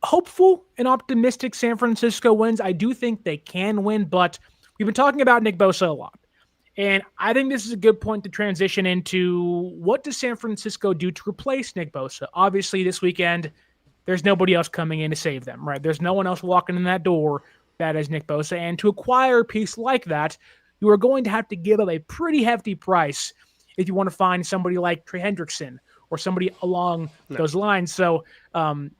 hopeful and optimistic San Francisco wins. I do think they can win, but we've been talking about Nick Bosa a lot. And I think this is a good point to transition into what does San Francisco do to replace Nick Bosa? Obviously, this weekend, there's nobody else coming in to save them, right? There's no one else walking in that door that is Nick Bosa. And to acquire a piece like that, you are going to have to give up a pretty hefty price if you want to find somebody like Trey Hendrickson or somebody along those lines. So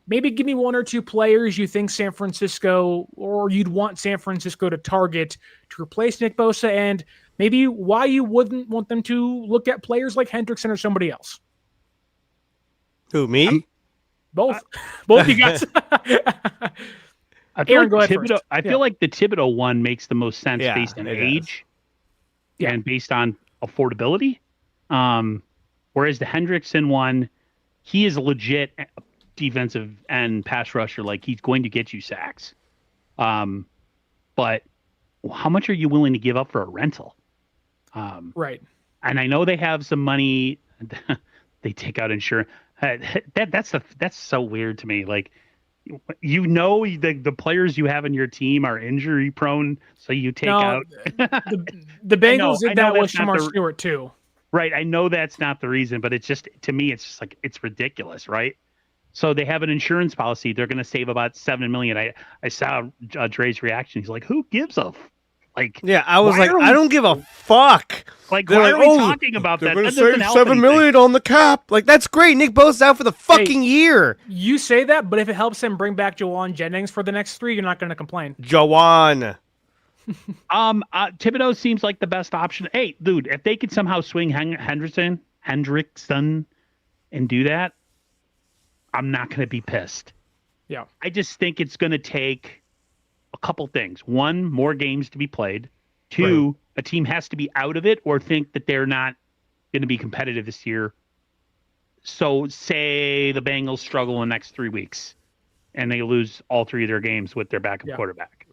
maybe give me one or two players you think San Francisco, or you'd want San Francisco to target to replace Nick Bosa, and maybe why you wouldn't want them to look at players like Hendrickson or somebody else. Who, me? Both. Both you guys. Aaron, go ahead first. I feel like the Thibodeau one makes the most sense based on age and based on affordability. Whereas the Hendrickson one, he is a legit defensive and pass rusher. Like, he's going to get you sacks. But how much are you willing to give up for a rental? Right. And I know they have some money. They take out insurance. That's so weird to me. Like, the players you have in your team are injury prone, so you take out. the Bengals did that with Shamar Stewart too. Right. I know that's not the reason, but it's just, to me, it's just like, it's ridiculous, right? So they have an insurance policy. They're going to save about $7 million. I saw Dre's reaction. He's like, "Who gives a like?" Yeah, I was like, I don't give a fuck. Like, why are we talking about that? They're going to save $7 million on the cap. Like, that's great. Nick Bosa's out for the fucking year. You say that, but if it helps him bring back Jawan Jennings for the next 3, you're not going to complain. Jawan. Thibodeau seems like the best option. Hey, dude, if they could somehow swing Hendrickson and do that, I'm not going to be pissed. Yeah. I just think it's going to take a couple things. 1, more games to be played. 2, a team has to be out of it or think that they're not going to be competitive this year. So say the Bengals struggle in the next 3 weeks and they lose all 3 of their games with their backup quarterback.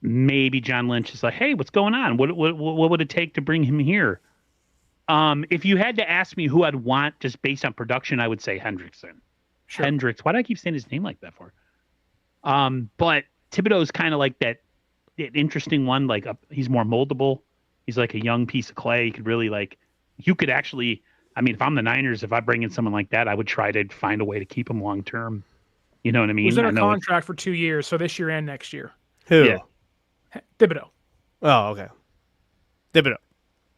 Maybe John Lynch is like, "Hey, what's going on? What would it take to bring him here?" If you had to ask me who I'd want just based on production, I would say Hendrickson. Sure. Hendricks. Why do I keep saying his name like that for? But Thibodeau is kind of like that interesting one. Like, he's more moldable. He's like a young piece of clay. You could actually, I mean, if I'm the Niners, if I bring in someone like that, I would try to find a way to keep him long term. You know what I mean? He's under contract for 2 years, so this year and next year. Who? Yeah. Thibodeau. Oh, okay. Thibodeau.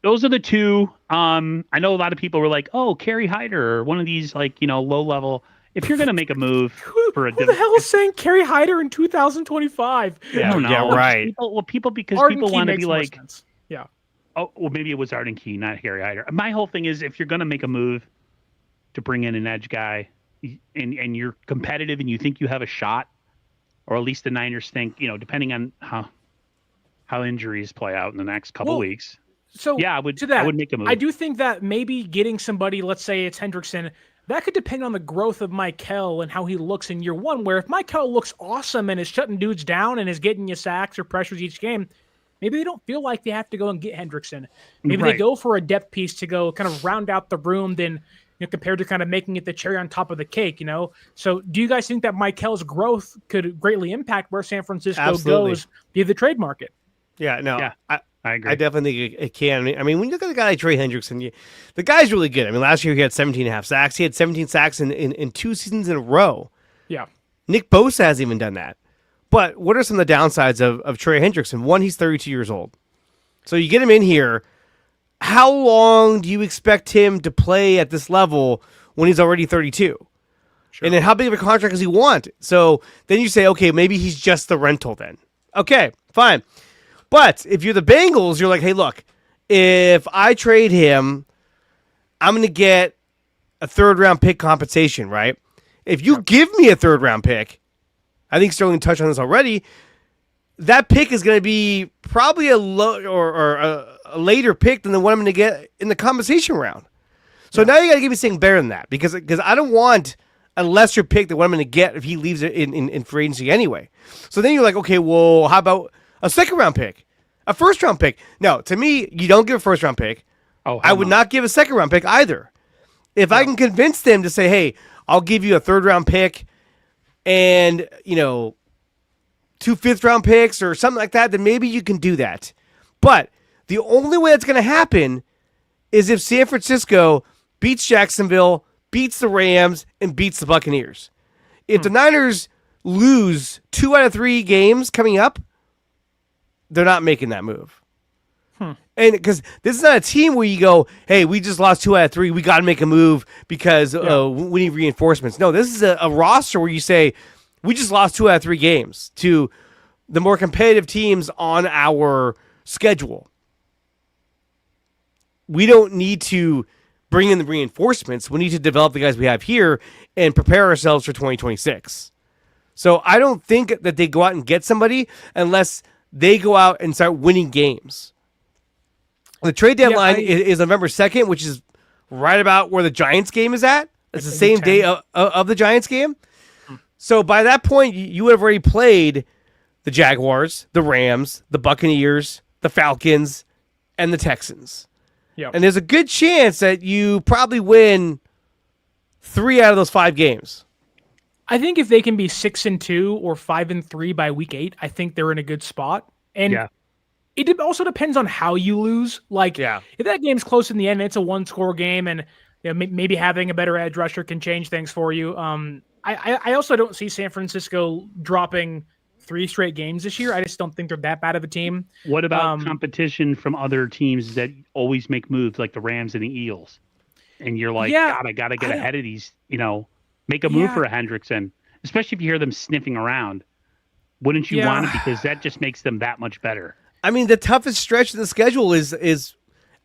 Those are the 2. I know a lot of people were like, "Oh, Kerry Hyder," or one of these, like, low level. If you're going to make a move for who the hell is saying Kerry Hyder in 2025? Yeah, I don't know. Yeah, right. People Arden people Key want to be like, yeah. Oh, well, maybe it was Arden Key, not Kerry Hyder. My whole thing is, if you're going to make a move to bring in an edge guy, and you're competitive and you think you have a shot, or at least the Niners think, depending on how injuries play out in the next couple weeks. So yeah, I would make a move. I do think that maybe getting somebody, let's say it's Hendrickson, that could depend on the growth of Michael and how he looks in year 1, where if Michael looks awesome and is shutting dudes down and is getting you sacks or pressures each game, maybe they don't feel like they have to go and get Hendrickson. Maybe they go for a depth piece to go kind of round out the room than compared to kind of making it the cherry on top of the cake, So do you guys think that Michael's growth could greatly impact where San Francisco goes via the trade market? Yeah, no, yeah, I agree. I definitely think it can. I mean, when you look at a guy like Trey Hendrickson, the guy's really good. I mean, last year he had 17.5 sacks. He had 17 sacks in 2 seasons in a row. Yeah. Nick Bosa hasn't even done that. But what are some of the downsides of Trey Hendrickson? 1, he's 32 years old. So you get him in here. How long do you expect him to play at this level when he's already 32? Sure. And then how big of a contract does he want? So then you say, okay, maybe he's just the rental then. Okay, fine. But if you're the Bengals, you're like, hey, look, if I trade him, I'm going to get a third-round pick compensation, right? If you give me a third-round pick, I think Sterling touched on this already, that pick is going to be probably a low or a later pick than the one I'm going to get in the compensation round. So now you got to give me something better than that because I don't want a lesser pick than what I'm going to get if he leaves it in free agency anyway. So then you're like, okay, well, how about a second-round pick, a first-round pick? No, to me, you don't give a first-round pick. Oh, I would not give a second-round pick either. If I can convince them to say, hey, I'll give you a third-round pick and, 2 fifth-round picks or something like that, then maybe you can do that. But the only way that's going to happen is if San Francisco beats Jacksonville, beats the Rams, and beats the Buccaneers. If the Niners lose 2 out of 3 games coming up, they're not making that move. And because this is not a team where you go, hey, we just lost 2 out of 3. We got to make a move because we need reinforcements. No, this is a roster where you say, we just lost 2 out of 3 games to the more competitive teams on our schedule. We don't need to bring in the reinforcements. We need to develop the guys we have here and prepare ourselves for 2026. So I don't think that they go out and get somebody unless they go out and start winning games. The trade deadline is November 2nd, which is right about where the Giants game is at. It's the same day of the Giants game. So by that point, you would have already played the Jaguars, the Rams, the Buccaneers, the Falcons, and the Texans. Yep. And there's a good chance that you probably win 3 out of those 5 games. I think if they can be 6-2 or 5-3 by week 8, I think they're in a good spot. And it also depends on how you lose. Like, if that game's close in the end, it's a 1-score game, and maybe having a better edge rusher can change things for you. I also don't see San Francisco dropping 3 straight games this year. I just don't think they're that bad of a team. What about competition from other teams that always make moves, like the Rams and the Eagles? And you're like, God, I got to get ahead of these, make a move for a Hendrickson, especially if you hear them sniffing around. Wouldn't you want it? Because that just makes them that much better. I mean, the toughest stretch in the schedule is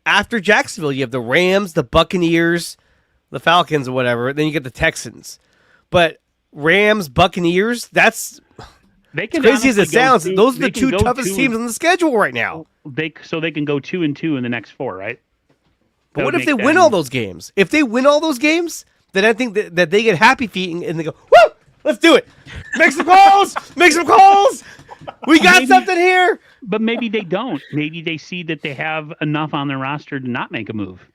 after Jacksonville. You have the Rams, the Buccaneers, the Falcons, or whatever. Then you get the Texans. But Rams, Buccaneers, that's crazy as it sounds. Those are the 2 toughest teams on the schedule right now. So they can go 2-2 in the next 4, right? But what if they win all those games? If they win all those games, then I think that they get happy feet and they go, woo, let's do it. Make some calls. Make some calls. We got something here. But maybe they don't. Maybe they see that they have enough on their roster to not make a move.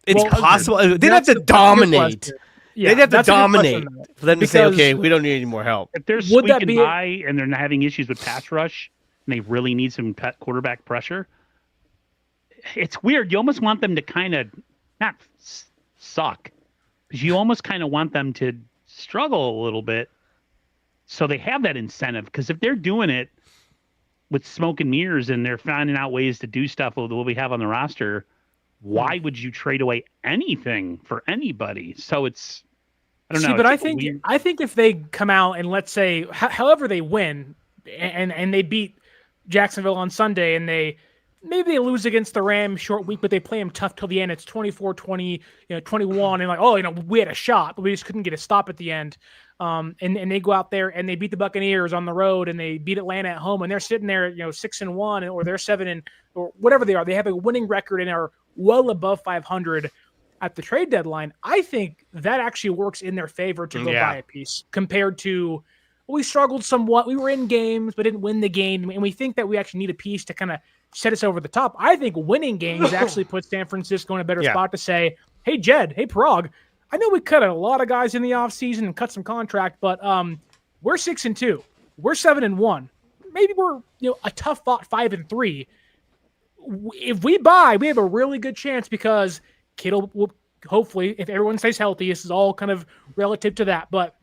It's possible. They'd have to dominate. They'd have to dominate for them to say, okay, we don't need any more help. If they're squeaking by and they're not having issues with pass rush and they really need some quarterback pressure, it's weird. You almost want them to kind of not suck, because you almost kind of want them to struggle a little bit so they have that incentive. Because if they're doing it with smoke and mirrors and they're finding out ways to do stuff with what we have on the roster, why would you trade away anything for anybody? So it's, I don't know. But I think if they come out and let's say, however they win, and they beat Jacksonville on Sunday, and maybe they lose against the Rams short week, but they play them tough till the end. It's 24-20, 21, and like, we had a shot, but we just couldn't get a stop at the end. And they go out there and they beat the Buccaneers on the road, and they beat Atlanta at home, and they're sitting there, 6-1, or they're 7 or whatever they are. They have a winning record and are well above 500 at the trade deadline. I think that actually works in their favor to go buy a piece compared to, we struggled somewhat. We were in games, but didn't win the game. And we think that we actually need a piece to kind of set us over the top. I think winning games actually puts San Francisco in a better spot to say, hey, Jed, hey, Parag, I know we cut a lot of guys in the offseason and cut some contract, but we're 6-2. We're 7-1. Maybe we're a tough fought 5-3. If we buy, we have a really good chance, because Kittle will hopefully, if everyone stays healthy, this is all kind of relative to that. But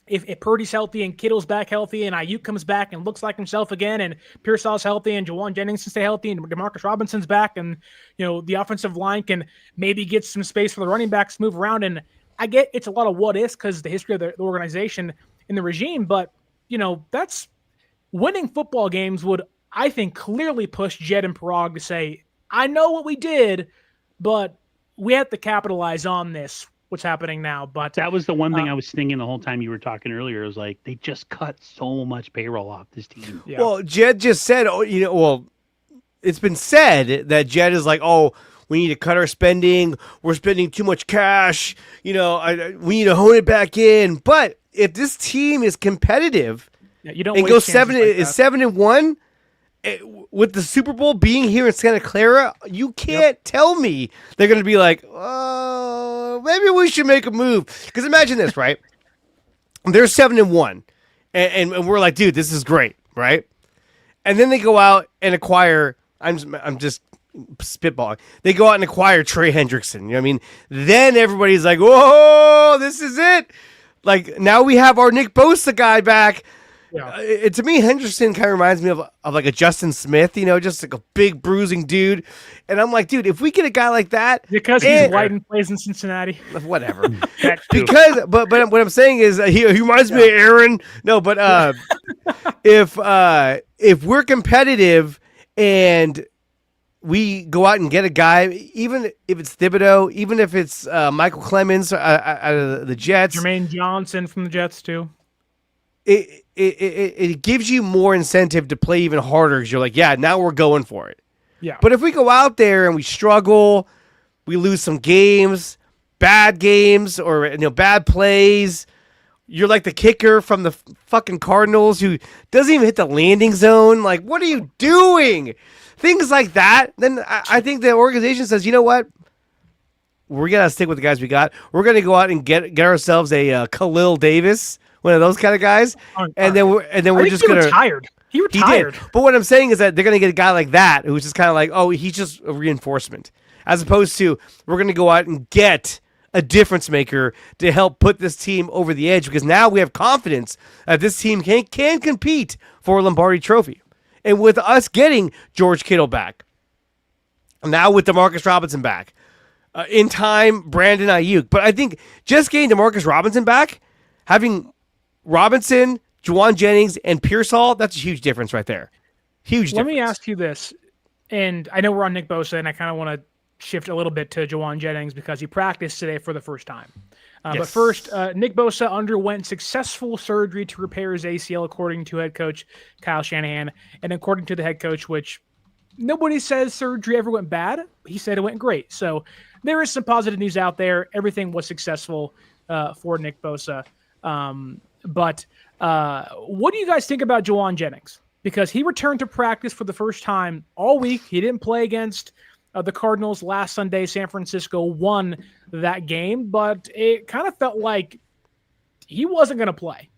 if Purdy's healthy and Kittle's back healthy and Ayuk comes back and looks like himself again, and Pearsall's healthy and Jawan Jennings can stay healthy and Demarcus Robinson's back, and the offensive line can maybe get some space for the running backs to move around. And I get it's a lot of what ifs because the history of the organization and the regime, but that's winning football games would, I think, clearly push Jed and Parag to say, I know what we did, but we have to capitalize on this. what's happening now. But that was the one thing I was thinking the whole time you were talking earlier. It was like they just cut so much payroll off this team. Yeah. Well, Jed just said, it's been said that Jed is like, oh, we need to cut our spending. We're spending too much cash. We need to hone it back in. But if this team is competitive you don't and waste goes chances like that. 7-1 with the Super Bowl being here in Santa Clara, you can't tell me they're going to be like, oh, maybe we should make a move. Because imagine this, right? They're 7-1, and we're like, dude, this is great, right? And then they go out and acquire. I'm just spitballing. They go out and acquire Trey Hendrickson. You know what I mean? Then everybody's like, whoa, this is it. Like, now we have our Nick Bosa guy back. Yeah. To me, Hendrickson kind of reminds me of like a Justin Smith, just like a big bruising dude. And I'm like, dude, if we get a guy like that, because he's white and plays in Cincinnati, whatever. But what I'm saying is he reminds me of Aaron. No, but if we're competitive and we go out and get a guy, even if it's Thibodeau, even if it's Michael Clemens out of the Jets, Jermaine Johnson from the Jets too. It gives you more incentive to play even harder because you're like, yeah, now we're going for it. Yeah. But if we go out there and we struggle, we lose some games, bad games, or bad plays. You're like the kicker from the fucking Cardinals who doesn't even hit the landing zone. Like, what are you doing? Things like that. Then I think the organization says, you know what? We're gonna stick with the guys we got. We're gonna go out and get ourselves a Khalil Davis, one of those kind of guys, and then we're just gonna retired. He retired. He did. But what I'm saying is that they're gonna get a guy like that who's just kind of like, oh, he's just a reinforcement, as opposed to we're gonna go out and get a difference maker to help put this team over the edge because now we have confidence that this team can compete for a Lombardi Trophy, and with us getting George Kittle back, now with DeMarcus Robinson back, in time Brandon Ayuk, but I think just getting DeMarcus Robinson back, having Robinson, Juwan Jennings, and Pearsall, that's a huge difference right there. Huge difference. Let me ask you this, and I know we're on Nick Bosa, and I kind of want to shift a little bit to Juwan Jennings because he practiced today for the first time. Yes. But first, Nick Bosa underwent successful surgery to repair his ACL, according to head coach Kyle Shanahan, and according to the head coach, which nobody says surgery ever went bad. He said it went great. So there is some positive news out there. Everything was successful for Nick Bosa. But what do you guys think about Juwan Jennings? Because he returned to practice for the first time all week. He didn't play against the Cardinals last Sunday. San Francisco won that game, but it kind of felt like he wasn't going to play.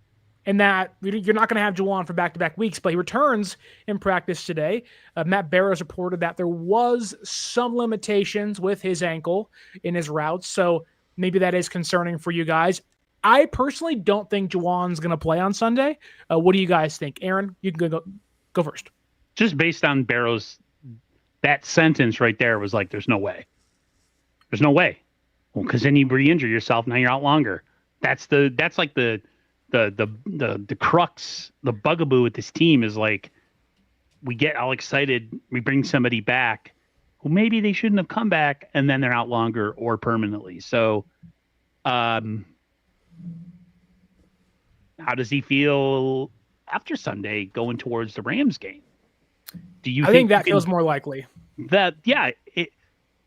And that you're not going to have Juwan for back-to-back weeks, but he returns in practice today. Matt Barrows reported that there was some limitations with his ankle in his routes, so maybe that is concerning for you guys. I personally don't think Juwan's going to play on Sunday. What do you guys think? Aaron, you can go first. Just based on Barrows, that sentence right there was like, there's no way. There's no way. Well, because then you re-injure yourself. Now you're out longer. That's like the crux, the bugaboo with this team is like, we get all excited. We bring somebody back who maybe they shouldn't have come back, and then they're out longer or permanently. So, how does he feel after Sunday going towards the Rams game? Do you? I think that feels more likely. That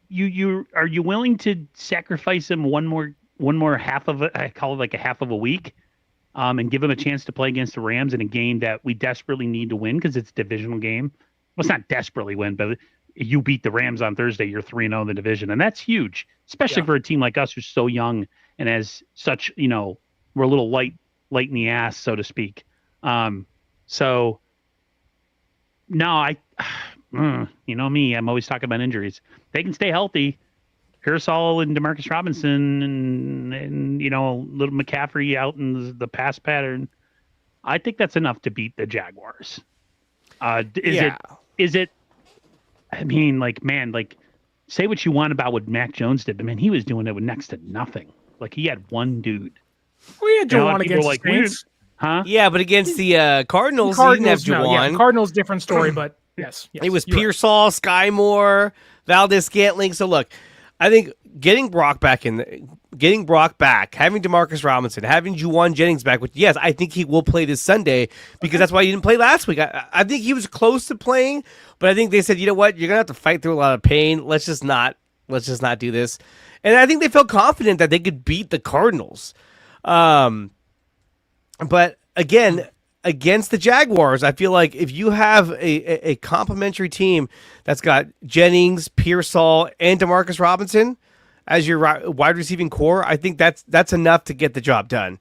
you are you willing to sacrifice him one more half of it? I call it like a half of a week, and give him a chance to play against the Rams in a game that we desperately need to win because it's a divisional game. Well, it's not desperately win, but you beat the Rams on Thursday, you're 3-0 in the division, and that's huge, especially for a team like us who's so young and has such, we're a little light in the ass, so to speak. So no, you know me, I'm always talking about injuries. They can stay healthy. Pearsall and DeMarcus Robinson and little McCaffrey out in the pass pattern. I think that's enough to beat the Jaguars. Is it? I mean, say what you want about what Mac Jones did, but man, he was doing it with next to nothing. Like he had one dude. We had Juwan against the Saints. Huh? Yeah, but against the Cardinals, he didn't have Juwan. Cardinals, different story, but yes. It was Pearsall, Sky Moore, Valdez Scantling. So look, I think getting Brock back in, getting Brock back, having Demarcus Robinson, having Juwan Jennings back, which, yes, I think he will play this Sunday because that's why he didn't play last week. I think he was close to playing, but I think they said, you know what, you're going to have to fight through a lot of pain. Let's just not do this. And I think they felt confident that they could beat the Cardinals. But again, against the Jaguars, I feel like if you have a complimentary team that's got Jennings, Pearsall, and Demarcus Robinson as your wide receiving core, I think that's enough to get the job done.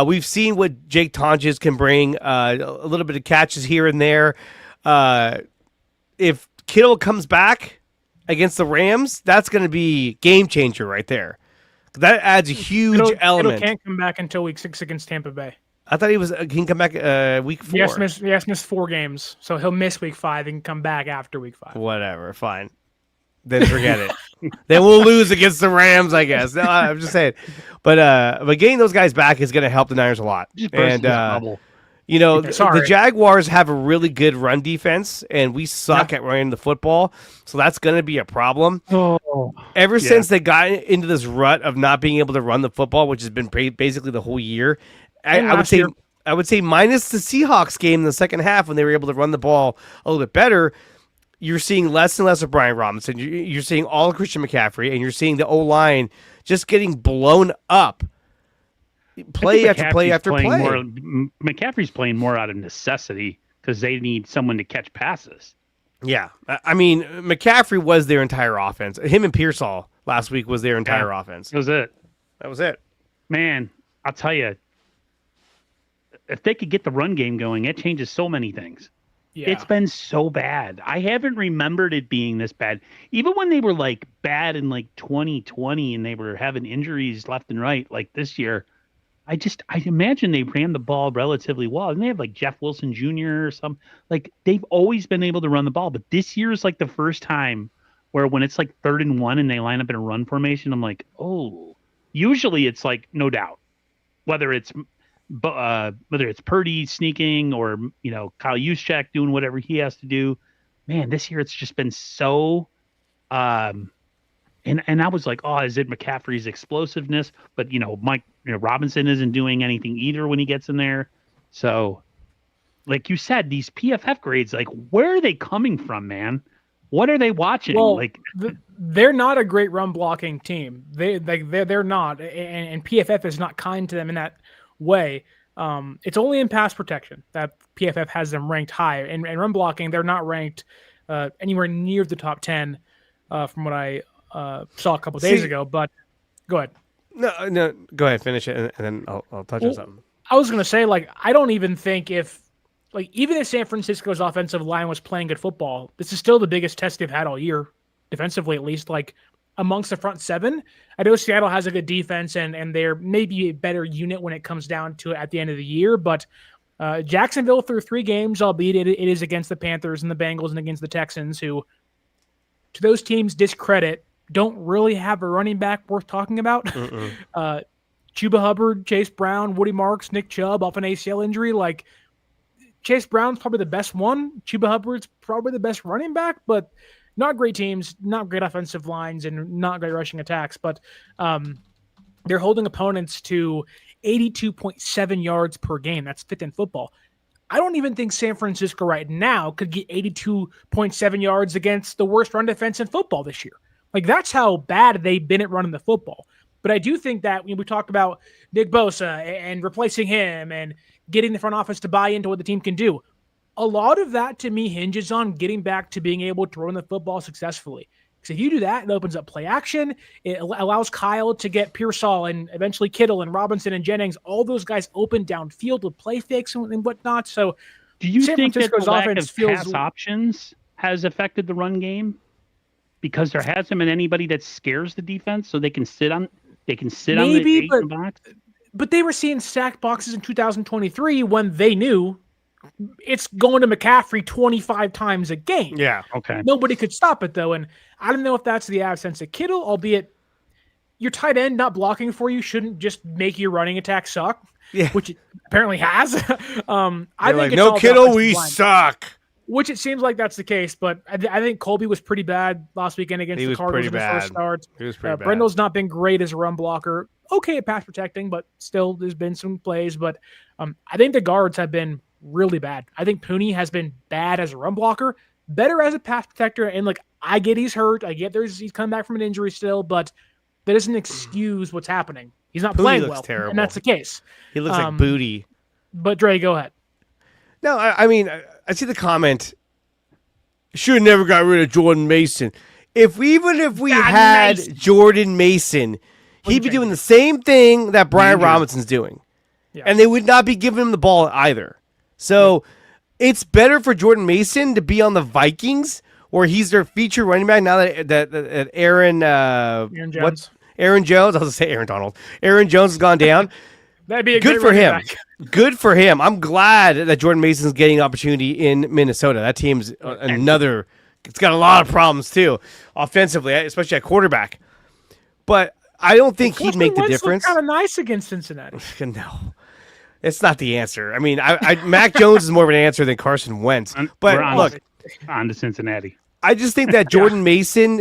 We've seen what Jake Tonjes can bring, a little bit of catches here and there. If Kittle comes back against the Rams, that's going to be game changer right there. That adds a huge element. Kittle can't come back until week 6 against Tampa Bay. I thought he can come back week 4. He has to miss 4 games, so he'll miss week 5 and come back after week 5. Whatever, fine. Then forget it. Then we'll lose against the Rams, I guess. No, I'm just saying. But getting those guys back is going to help the Niners a lot. And the Jaguars have a really good run defense, and we suck at running the football, so that's going to be a problem. Ever since they got into this rut of not being able to run the football, which has been basically the whole year, I would say minus the Seahawks game in the second half when they were able to run the ball a little bit better, you're seeing less and less of Brian Robinson. You're seeing all of Christian McCaffrey, and you're seeing the O-line just getting blown up. Play after play after play. McCaffrey's playing more out of necessity because they need someone to catch passes. Yeah. I mean, McCaffrey was their entire offense. Him and Pearsall last week was their entire offense. That was it. Man, I'll tell you, if they could get the run game going, it changes so many things. Yeah. It's been so bad. I haven't remembered it being this bad. Even when they were like bad in like 2020 and they were having injuries left and right, like this year, I imagine they ran the ball relatively well. And they have like Jeff Wilson Jr. or some, like they've always been able to run the ball. But this year is like the first time where when it's like 3rd and 1 and they line up in a run formation, I'm like, oh, usually it's like, no doubt, whether it's Purdy sneaking or, Kyle Juszczyk doing whatever he has to do, man, this year it's just been so, and I was like, oh, is it McCaffrey's explosiveness? But, Robinson isn't doing anything either when he gets in there. So like you said, these PFF grades, like where are they coming from, man? What are they watching? Well, they're not a great run blocking team. They're not. And PFF is not kind to them in that way. It's only in pass protection that PFF has them ranked high, and run blocking they're not ranked anywhere near the top 10 from what I saw a couple days ago. But go ahead. No, go ahead, finish it, and then I'll touch on something. I was gonna say, I don't even think even if San Francisco's offensive line was playing good football, this is still the biggest test they've had all year, defensively at least. Amongst the front 7, I know Seattle has a good defense and they're maybe a better unit when it comes down to it at the end of the year. But Jacksonville through 3 games, albeit it is against the Panthers and the Bengals and against the Texans, who, to those teams' discredit, don't really have a running back worth talking about. Chuba Hubbard, Chase Brown, Woody Marks, Nick Chubb off an ACL injury. Chase Brown's probably the best one. Chuba Hubbard's probably the best running back, but not great teams, not great offensive lines, and not great rushing attacks. But they're holding opponents to 82.7 yards per game. That's 5th in football. I don't even think San Francisco right now could get 82.7 yards against the worst run defense in football this year. That's how bad they've been at running the football. But I do think that when we talk about Nick Bosa and replacing him and getting the front office to buy into what the team can do, a lot of that to me hinges on getting back to being able to run the football successfully. Because if you do that, it opens up play action. It allows Kyle to get Pearsall and eventually Kittle and Robinson and Jennings, all those guys open downfield with play fakes and whatnot. So do you think that the lack of pass options has affected the run game? Because there hasn't been anybody that scares the defense, so they can sit on the box. But they were seeing stacked boxes in 2023 when they knew it's going to McCaffrey 25 times a game. Yeah, okay. Nobody could stop it though, and I don't know if that's the absence of Kittle, albeit your tight end not blocking for you shouldn't just make your running attack suck. Yeah, which it apparently has. I think no Kittle, we suck. Which it seems like that's the case, but I think Colby was pretty bad last weekend against the Cardinals in the first start. He was pretty bad. Brendle's not been great as a run blocker. Okay at pass protecting, but still there's been some plays. But I think the guards have been really bad. I think Pooney has been bad as a run blocker, better as a pass protector. And like, I get he's hurt. I get he's coming back from an injury still, but that doesn't excuse what's happening. He's not Pooney playing looks well, terrible. and that's the case. He looks like booty. But Dre, go ahead. No, I mean, I see the comment. Should have never got rid of Jordan Mason. Even if we had Jordan Mason, he'd be doing the same thing that Brian Robinson's doing. Yeah. And they would not be giving him the ball either. So it's better for Jordan Mason to be on the Vikings, where he's their feature running back now that Aaron Jones. Aaron Jones. I was going to say Aaron Donald. Aaron Jones has gone down. That'd be good for him. Good for him. I'm glad that Jordan Mason's getting opportunity in Minnesota. That team's another. It's got a lot of problems too, offensively, especially at quarterback. But I don't think he'd make the difference. Kind of nice against Cincinnati. No, it's not the answer. I mean, Mac Jones is more of an answer than Carson Wentz. But look, on to Cincinnati. I just think that Jordan Mason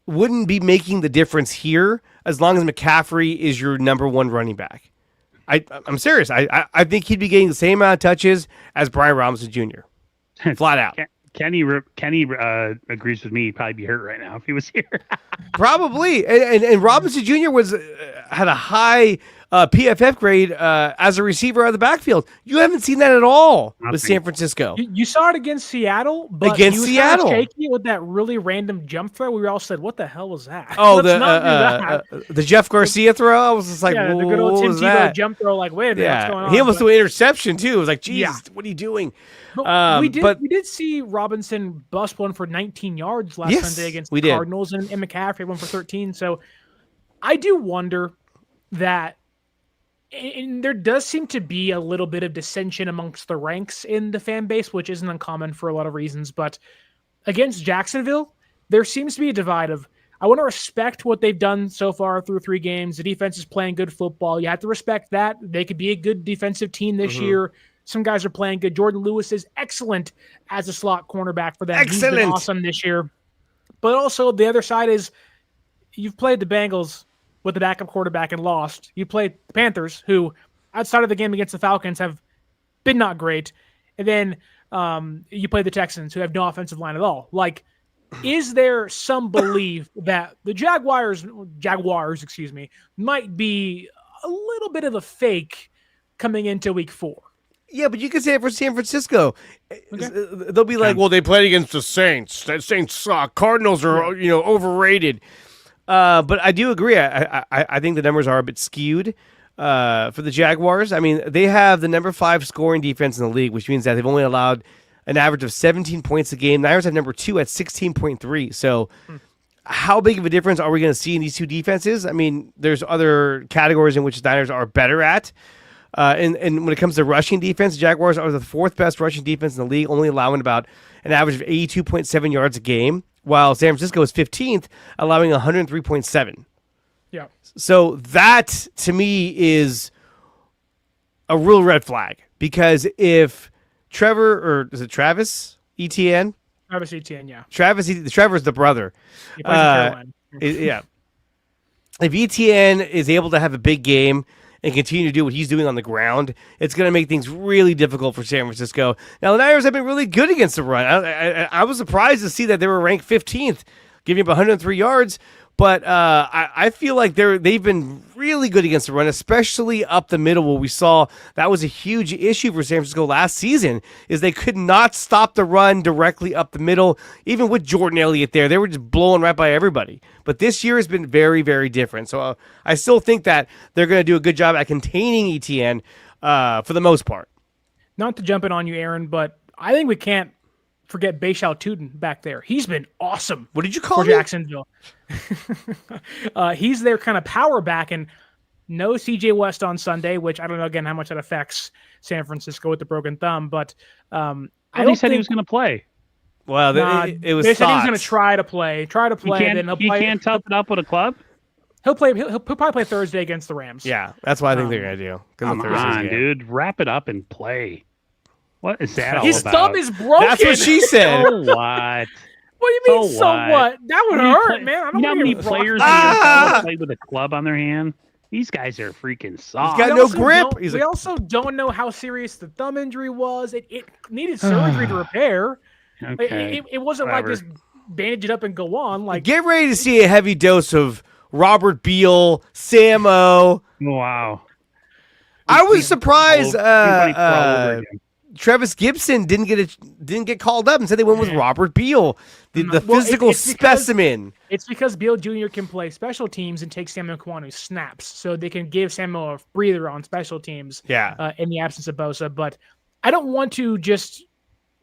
wouldn't be making the difference here as long as McCaffrey is your number one running back. I'm serious. I think he'd be getting the same amount of touches as Brian Robinson Jr. Flat out. Kenny agrees with me. He'd probably be hurt right now if he was here. Probably. And Robinson Jr. had a high PFF grade as a receiver out of the backfield. You haven't seen that at all with San Francisco. You saw it against Seattle, but he was kind of shaky with that really random jump throw. We all said, "What the hell was that?" Oh, the Jeff Garcia throw. I was just like, the good old Tim Tebow jump throw. Like, wait a minute, what's going on? He almost threw an interception too. It was like, "Jeez, what are you doing?" But we did see Robinson bust one for 19 yards last Sunday against the Cardinals, and McCaffrey one for 13. So I do wonder that, and there does seem to be a little bit of dissension amongst the ranks in the fan base, which isn't uncommon for a lot of reasons. But against Jacksonville, there seems to be a divide of, I want to respect what they've done so far through 3 games. The defense is playing good football. You have to respect that. They could be a good defensive team this year. Some guys are playing good. Jordan Lewis is excellent as a slot cornerback for them. Excellent. He's been awesome this year. But also the other side is, you've played the Bengals with the backup quarterback and lost. You played the Panthers, who outside of the game against the Falcons have been not great. And then you play the Texans, who have no offensive line at all. Like, is there some belief that the Jaguars, might be a little bit of a fake coming into week 4? Yeah, but you can say it for San Francisco. Okay. They'll be like, well, they played against the Saints. The Saints suck. Cardinals are, overrated. But I do agree. I think the numbers are a bit skewed for the Jaguars. I mean, they have the number 5 scoring defense in the league, which means that they've only allowed an average of 17 points a game. Niners have number 2 at 16.3. So how big of a difference are we going to see in these two defenses? I mean, there's other categories in which the Niners are better at. And when it comes to rushing defense, the Jaguars are the 4th best rushing defense in the league, only allowing about an average of 82.7 yards a game, while San Francisco is 15th, allowing 103.7. Yeah. So that, to me, is a real red flag, because if Trevor, or is it Travis Etienne? Travis Etienne, yeah. Trevor's the brother. He plays in Carolina. Yeah. If Etienne is able to have a big game and continue to do what he's doing on the ground, it's going to make things really difficult for San Francisco. Now, the Niners have been really good against the run. I was surprised to see that they were ranked 15th, giving up 103 yards. But I feel like they've been really good against the run, especially up the middle, where we saw that was a huge issue for San Francisco last season, is they could not stop the run directly up the middle. Even with Jordan Elliott there, they were just blowing right by everybody. But this year has been very, very different. So I still think that they're going to do a good job at containing Etienne for the most part. Not to jump in on you, Aaron, but I think we can't forget Bayshal Tootin back there. He's been awesome. What did you call for Jacksonville? He's their kind of power back, and no CJ West on Sunday, which I don't know again how much that affects San Francisco with the broken thumb, but he said he was going to play. Well, it was. They said he was going to try to play. He can't tough it up with a club. He'll probably play Thursday against the Rams. Yeah, that's what I think they're going to do. Come on, dude, wrap it up and play. What is that all His about? thumb is broken. That's what she said. So what? What do you mean, So so what? what? That would hurt, man. I don't You know how want many to get Brock players Purdy. in the NFL Ah! play with a club on their hand? These guys are freaking soft. got We no also grip. don't- He's we like- also don't know how serious the thumb injury was. It needed surgery to repair. Okay. It wasn't whatever. like just bandage it up and go on. Like Get ready to see a heavy dose of Robert Beal, Samo. Wow. I was surprised Everybody crawl over again. Travis Gibson didn't get called up and said they went with Robert Beal, the Well, physical it's because- specimen. it's because Beal Jr. can play special teams and take Samuel Kwanu snaps, so they can give Samuel a breather on special teams. Yeah. In the absence of Bosa, but I don't want to just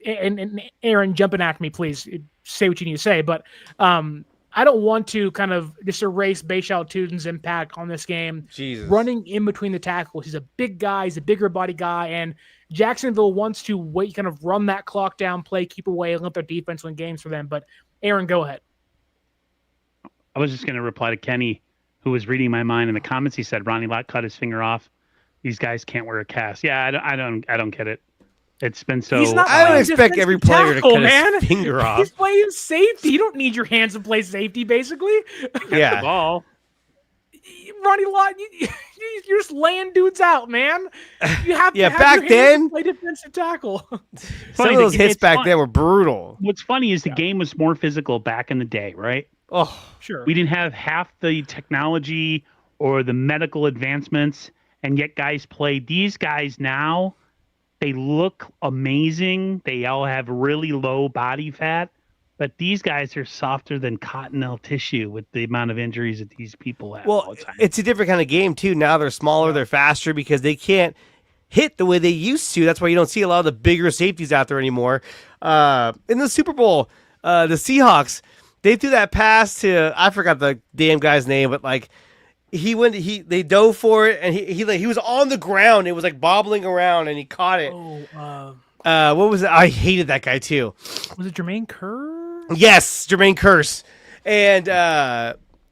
and Aaron jumping at me, please say what you need to say, but I don't want to kind of just erase Bashal Tutin's impact on this game. Jesus. Running in between the tackles, he's a big guy, he's a bigger body guy, and Jacksonville wants to wait, kind of run that clock down, play, keep away, and let their defense win games for them. But Aaron, go ahead. I was just going to reply to Kenny, who was reading my mind in the comments. He said Ronnie Lott cut his finger off. These guys can't wear a cast. Yeah, I don't get it. It's been so. He's not I don't playing expect every defensive player tackle, to cut man. his finger off. He's playing safety. You don't need your hands to play safety, basically. the Yeah. ball. Ronnie Lott, you're just laying dudes out, man. You have Yeah, to have back your hands then- to play defensive tackle. Some Funny, of those the- hits it's back fun- then were brutal. What's funny is the game was more physical back in the day, right? Oh, Sure. We didn't have half the technology or the medical advancements, and yet guys play. These guys now, they look amazing. They all have really low body fat, but these guys are softer than cottonelle tissue with the amount of injuries that these people have all well, the time. it's a different kind of game too. Now they're smaller, they're faster because they can't hit the way they used to. That's why you don't see a lot of the bigger safeties out there anymore. In the Super Bowl, the Seahawks, they threw that pass to, I forgot the damn guy's name, but like they dove for it and he was on the ground. It was like bobbling around and he caught it. What was it? I hated that guy too. Was it Jermaine Kerr? Yes, Jermaine Kearse.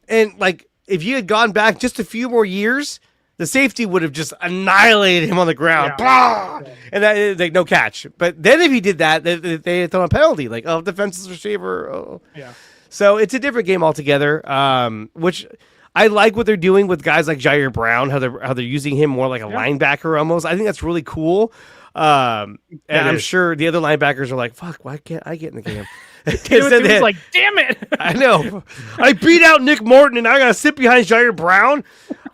And like if you had gone back just a few more years, the safety would have just annihilated him on the ground. Yeah. Bah! And that is like no catch. But then if he did that, they had thrown a penalty, like defenseless receiver. Oh. Yeah. So it's a different game altogether. Which I like what they're doing with guys like Jair Brown, how they're using him more like a linebacker almost. I think that's really cool. And I'm sure the other linebackers are like, "Fuck, why can't I get in the game?" It was like, damn it. I know. I beat out Nick Morton, and I got to sit behind Jair Brown.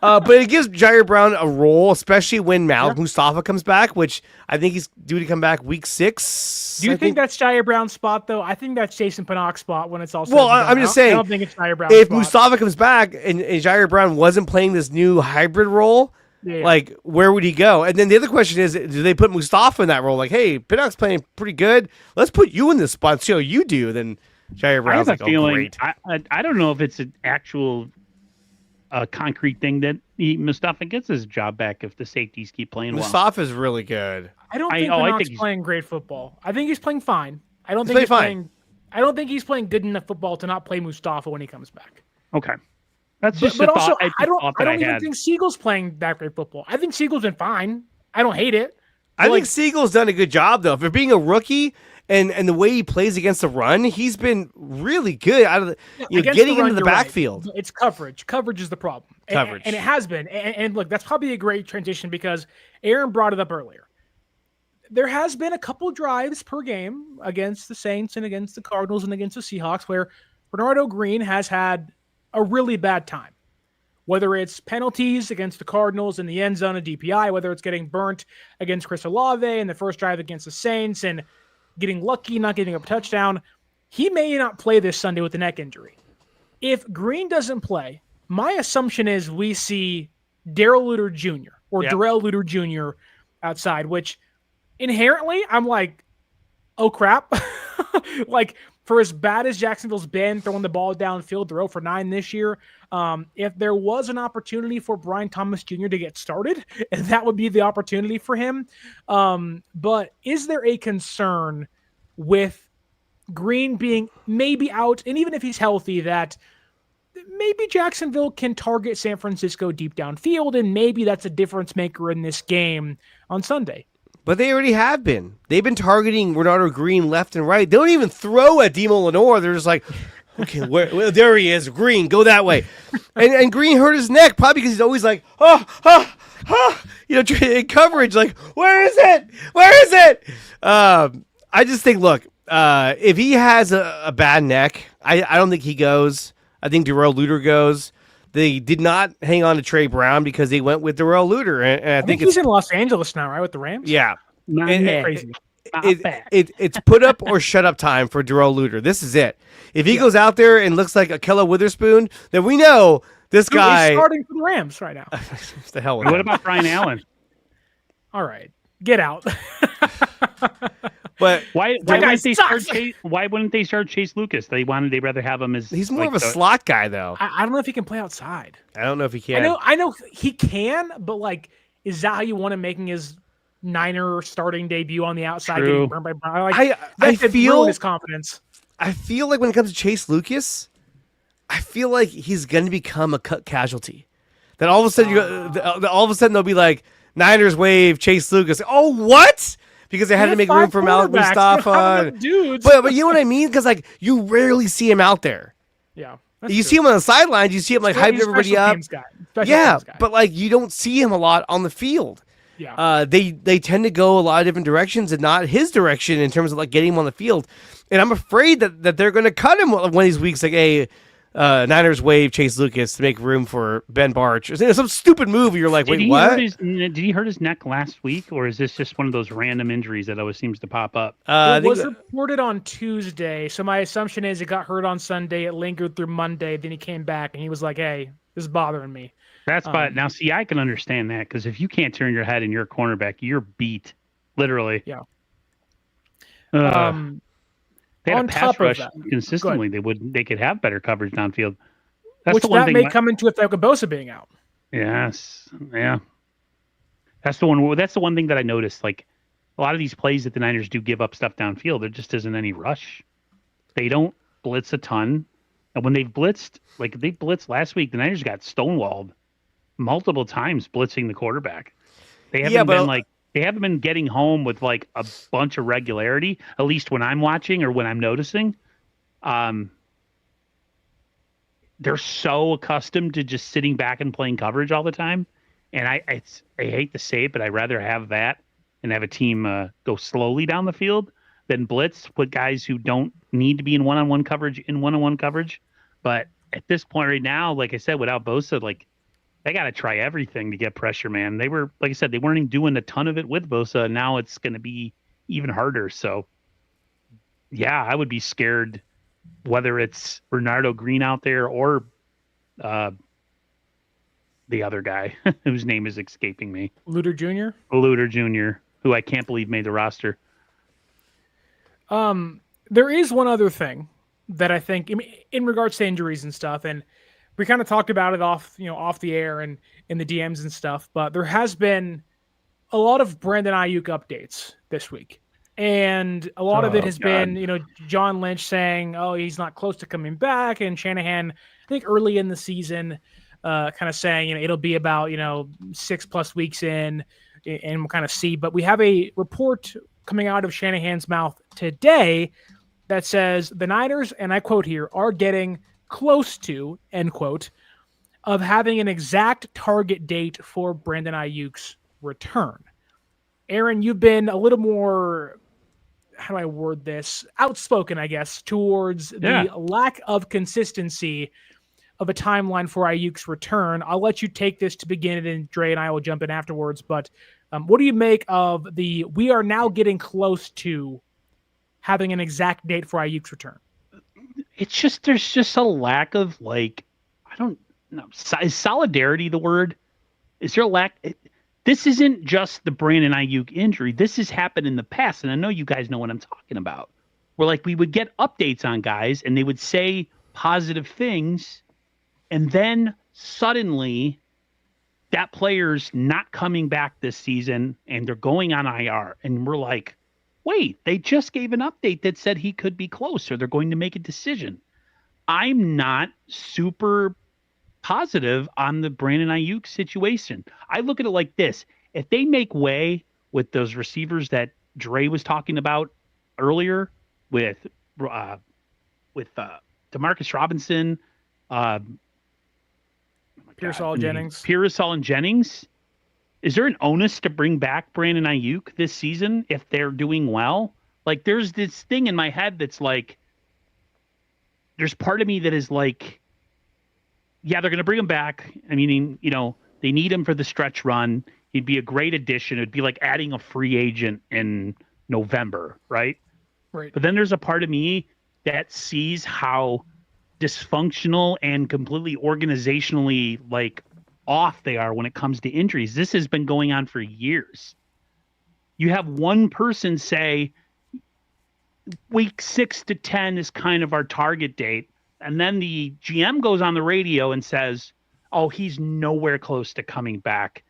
But it gives Jair Brown a role, especially when Mustafa comes back, which I think he's due to come back week 6. Do you think that's Jair Brown's spot, though? I think that's Jason Pinnock's spot when it's all said Well, and done. I'm just saying, I don't think it's Jair Brown's if spot. Mustafa comes back and Jair Brown wasn't playing this new hybrid role, Yeah. like where would he go? And then the other question is, do they put Mustafa in that role? Like, hey, Pinnock's playing pretty good. Let's put you in this spot and see how you do. Then Jair I Brown's have like, a feeling. oh, great. I don't know if it's an actual concrete thing that Mustafa gets his job back if the safeties keep playing well. Mustafa's really good. I don't I think think Pinnock's he's- playing great football. I think he's playing fine. I don't He's think he's playing playing. I don't think he's playing good enough football to not play Mustafa when he comes back. Okay, that's But, just but a also, thought. I don't I even had. think Siegel's playing that great football. I think Siegel's been fine. I don't hate it. I Like- think Siegel's done a good job though. For being a rookie and the way he plays against the run, he's been really good out of the Against getting the run, into the you're right. backfield. It's coverage. Coverage is the problem. Coverage. And it has been. And look, that's probably a great transition because Aaron brought it up earlier. There has been a couple drives per game against the Saints and against the Cardinals and against the Seahawks where Bernardo Green has had a really bad time. Whether it's penalties against the Cardinals in the end zone of DPI, whether it's getting burnt against Chris Olave in the first drive against the Saints and getting lucky, not giving up a touchdown, he may not play this Sunday with a neck injury. If Green doesn't play, my assumption is we see Darrell Luter Jr. or Darrell Luter Jr. outside, which inherently I'm like, oh crap. Like for as bad as Jacksonville's been throwing the ball downfield, they're 0 for 9 this year. If there was an opportunity for Brian Thomas Jr. to get started, that would be the opportunity for him. But is there a concern with Green being maybe out, and even if he's healthy, that maybe Jacksonville can target San Francisco deep downfield, and maybe that's a difference maker in this game on Sunday? But they already have been. They've been targeting Renardo Green left and right. They don't even throw at Demo Lenore. They're just like, okay, well, there he is. Green, go that way. And Green hurt his neck probably because he's always like, in coverage, like, where is it? Where is it? I just think, look, if he has a bad neck, I don't think he goes. I think Darrell Luter goes. They did not hang on to Trey Brown because they went with Darrell Luter, and I think he's in Los Angeles now, right, with the Rams? Yeah, Not crazy. It's put up or shut up time for Darrell Luter. This is it. If he goes out there and looks like Ahkello Witherspoon, then we know this guy is starting for the Rams right now. What the hell? What about Brian Allen? All right, get out. But why wouldn't they start Chase Lucas? They'd rather have him as he's more of a slot guy though. I don't know if he can play outside. I don't know if he can. I know he can, but like, is that how you want him making his Niner starting debut on the outside? True. Getting burned by Brown? Like, I feel ruin his confidence. I feel like when it comes to Chase Lucas, I feel like he's going to become a cut casualty. That all of a sudden they'll be like, Niners wave Chase Lucas. Oh, what? Because they had to make room for Malik Mustafa. Dudes. But you know what I mean? Because like you rarely see him out there. Yeah. You see him on the sidelines. You see him like hyping everybody up. Yeah, but like you don't see him a lot on the field. Yeah. They tend to go a lot of different directions and not his direction in terms of like getting him on the field. And I'm afraid that they're going to cut him one of these weeks. Like, hey, Niners wave Chase Lucas to make room for Ben Barch. Some stupid move. You're like, wait, what? Did he hurt his neck last week, or is this just one of those random injuries that always seems to pop up? It was reported on Tuesday, so my assumption is it got hurt on Sunday. It lingered through Monday. Then he came back and he was like, "Hey, this is bothering me." That's now. See, I can understand that because if you can't turn your head and you're a cornerback, you're beat, literally. Yeah. They had on a pass top rush of that, consistently. They could have better coverage downfield. Which that may come into effect with Bosa being out. Yes, yeah. That's the one. That's the one thing that I noticed. Like a lot of these plays that the Niners do give up stuff downfield, there just isn't any rush. They don't blitz a ton, and when they've blitzed, like they blitzed last week, the Niners got stonewalled multiple times blitzing the quarterback. They haven't been getting home with like a bunch of regularity, at least when I'm watching or when I'm noticing. They're so accustomed to just sitting back and playing coverage all the time. And I hate to say it, but I'd rather have that and have a team go slowly down the field than blitz, put guys who don't need to be in one-on-one coverage in one-on-one coverage. But at this point right now, like I said, without Bosa, like they got to try everything to get pressure, man. They were, like I said, they weren't even doing a ton of it with Bosa. And now it's going to be even harder. So, yeah, I would be scared whether it's Renardo Green out there or the other guy whose name is escaping me. Luter Jr.? Luter Jr., who I can't believe made the roster. There is one other thing that I think in regards to injuries and stuff, and we kind of talked about it off the air and in the DMs and stuff, but there has been a lot of Brandon Ayuk updates this week. And a lot of it has been, John Lynch saying, oh, he's not close to coming back. And Shanahan, I think early in the season, kind of saying, it'll be about, 6+ weeks in and we'll kind of see. But we have a report coming out of Shanahan's mouth today that says the Niners, and I quote here, are getting close to, end quote, of having an exact target date for Brandon Ayuk's return. Aaron, you've been a little more, how do I word this? Outspoken, I guess, towards the lack of consistency of a timeline for Ayuk's return. I'll let you take this to begin it, and Dre and I will jump in afterwards. But what do you make of we are now getting close to having an exact date for Ayuk's return? It's just, there's just a lack of I don't know. Is solidarity the word? Is there a lack? This isn't just the Brandon Ayuk injury. This has happened in the past, and I know you guys know what I'm talking about. Where we would get updates on guys, and they would say positive things, and then suddenly that player's not coming back this season, and they're going on IR, and we're like, wait, they just gave an update that said he could be close, or they're going to make a decision. I'm not super positive on the Brandon Ayuk situation. I look at it like this. If they make way with those receivers that Dre was talking about earlier with Demarcus Robinson, uh, Pearsall Jennings. Pearsall and Jennings. Is there an onus to bring back Brandon Ayuk this season if they're doing well? Like, there's this thing in my head that's like, there's part of me that is like, yeah, they're going to bring him back. I mean, they need him for the stretch run. He'd be a great addition. It'd be like adding a free agent in November, right? Right. But then there's a part of me that sees how dysfunctional and completely organizationally like off they are when it comes to injuries. This has been going on for years. You have one person say week 6 to 10 is kind of our target date. And then the GM goes on the radio and says, oh, he's nowhere close to coming back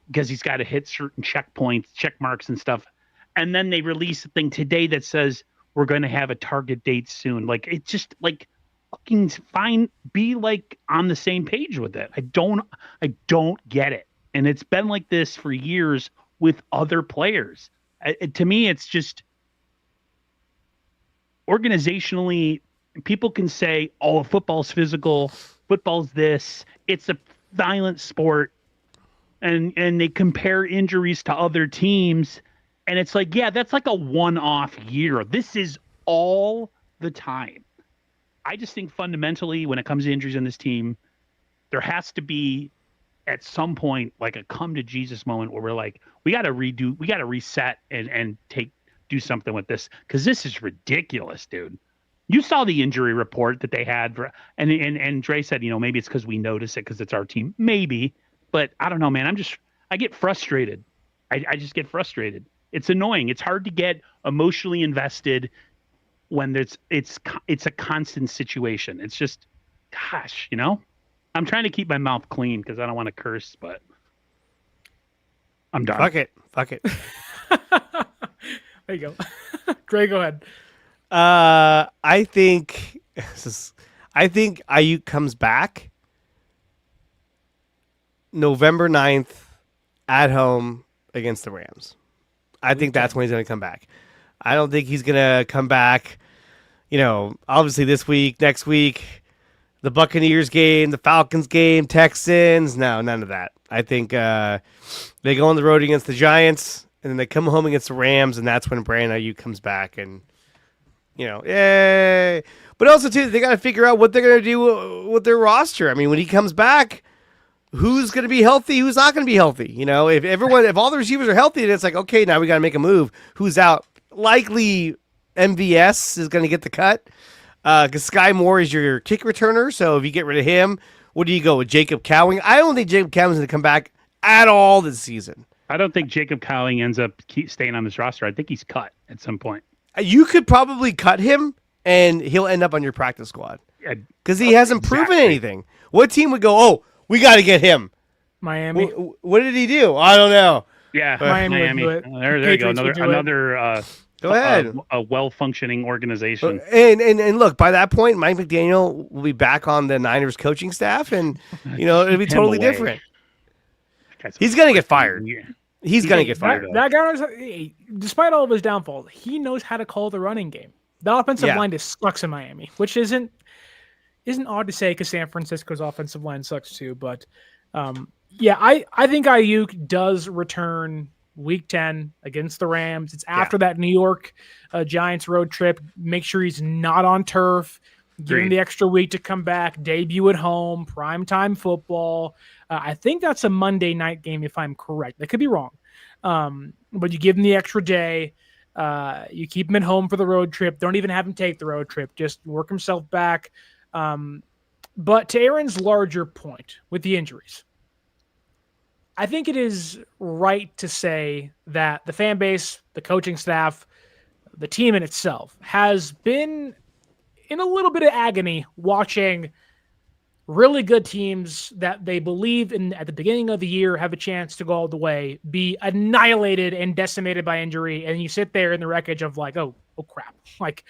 because he's got to hit certain checkpoints, check marks and stuff. And then they release a thing today that says we're going to have a target date soon. Like, it's just like, fucking fine, be like on the same page with it. I don't get it. And it's been like this for years with other players. To me, it's just organizationally, people can say, oh, football's physical, football's this, it's a violent sport. And they compare injuries to other teams. And it's like, yeah, that's like a one-off year. This is all the time. I just think fundamentally when it comes to injuries in this team, there has to be at some point like a come to Jesus moment where we're like, we got to reset and do something with this because this is ridiculous, dude. You saw the injury report that they had and Dre said, maybe it's because we notice it because it's our team, maybe, but I don't know, man. I get frustrated. I just get frustrated. It's annoying. It's hard to get emotionally invested when it's a constant situation. It's just, gosh, I'm trying to keep my mouth clean because I don't want to curse, but I'm done. Fuck it. There you go. Dre, go ahead. I think Ayuk comes back November 9th at home against the Rams. I think that's when he's going to come back. I don't think he's going to come back, obviously this week, next week, the Buccaneers game, the Falcons game, Texans. No, none of that. I think they go on the road against the Giants, and then they come home against the Rams, and that's when Brandon Ayuk comes back. And, yay. But also, too, they got to figure out what they're going to do with their roster. I mean, when he comes back, who's going to be healthy, who's not going to be healthy? If all the receivers are healthy, then it's like, okay, now we got to make a move. Who's out? Likely MVS is going to get the cut because Sky Moore is your kick returner. So if you get rid of him, what do you go with? Jacob Cowing? I don't think Jacob Cowing is going to come back at all this season. I don't think Jacob Cowing ends up staying on this roster. I think he's cut at some point. You could probably cut him and he'll end up on your practice squad because he hasn't proven anything. What team would go, oh, we got to get him? Miami. What did he do? I don't know. Yeah, Miami. There you go. Another go ahead. A well-functioning organization. And look, by that point, Mike McDaniel will be back on the Niners coaching staff, and it'll be totally different. He's gonna get fired. He's gonna get fired. That guy, despite all of his downfalls, he knows how to call the running game. The offensive line just sucks in Miami, which isn't odd to say because San Francisco's offensive line sucks too. But I think Ayuk does return Week 10 against the Rams. It's after that New York Giants road trip. Make sure he's not on turf. Give him the extra week to come back. Debut at home. Primetime football. I think that's a Monday night game if I'm correct. I could be wrong. But you give him the extra day. You keep him at home for the road trip. Don't even have him take the road trip. Just work himself back. But to Aaron's larger point with the injuries, I think it is right to say that the fan base, the coaching staff, the team in itself has been in a little bit of agony watching really good teams that they believe in at the beginning of the year have a chance to go all the way be annihilated and decimated by injury. And you sit there in the wreckage of like, oh crap. Like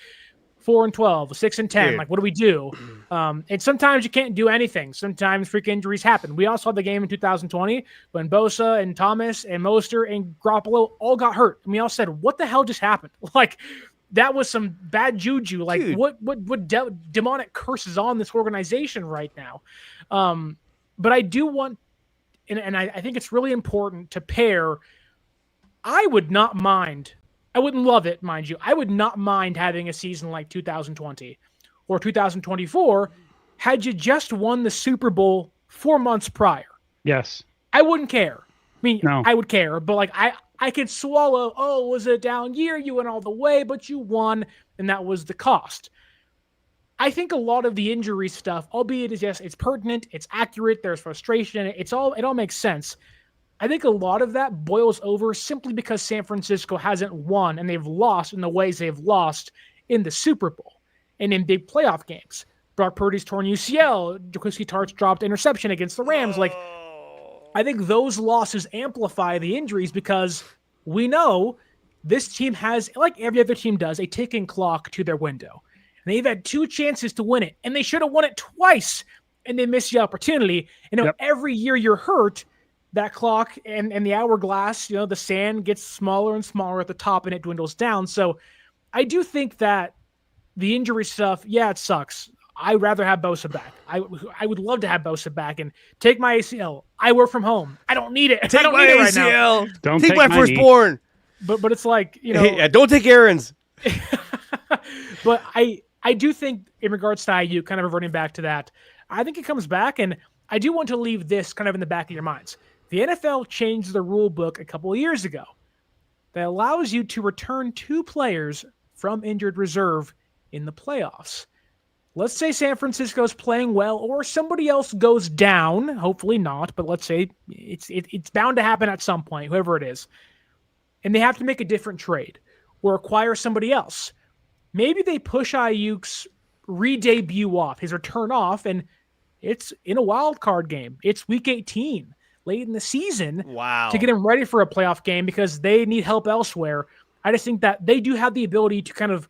4-12, 6-10. Dude. Like, what do we do? And sometimes you can't do anything. Sometimes freak injuries happen. We also had the game in 2020 when Bosa and Thomas and Mostert and Garoppolo all got hurt. And we all said, what the hell just happened? Like, that was some bad juju. Like, Dude. what demonic curse is on this organization right now? But I do want, and I think it's really important to pair. I would not mind. I wouldn't love it, mind you. I would not mind having a season like 2020 or 2024 had you just won the Super Bowl 4 months prior. Yes. I wouldn't care. I mean, No. I would care, but like I could swallow, oh, was it a down year? You went all the way, but you won, and that was the cost. I think a lot of the injury stuff, albeit it's pertinent, it's accurate, there's frustration, it all makes sense. I think a lot of that boils over simply because San Francisco hasn't won and they've lost in the ways they've lost in the Super Bowl and in big playoff games. Brock Purdy's torn UCL, Jaquiski Tartt's dropped interception against the Rams. Like, I think those losses amplify the injuries because we know this team has, like every other team does, a ticking clock to their window. And they've had 2 chances to win it, and they should have won it twice, and they missed the opportunity. Every year you're hurt, that clock and the hourglass, the sand gets smaller and smaller at the top and it dwindles down. So I do think that the injury stuff, it sucks. I'd rather have Bosa back. I would love to have Bosa back and take my ACL. I work from home. I don't need it. Take I don't my need it right ACL. now. Don't take my knee. firstborn. But it's like, Yeah, don't take Aaron's. But I do think in regards to IU, kind of reverting back to that, I think it comes back, and I do want to leave this kind of in the back of your minds. The NFL changed the rule book a couple of years ago that allows you to return 2 players from injured reserve in the playoffs. Let's say San Francisco's playing well or somebody else goes down, hopefully not, but let's say it's bound to happen at some point, whoever it is, and they have to make a different trade or acquire somebody else. Maybe they push Ayuk's re-debut off, his return off, and it's in a wild card game. It's week 18. Late in the season to get him ready for a playoff game because they need help elsewhere. I just think that they do have the ability to kind of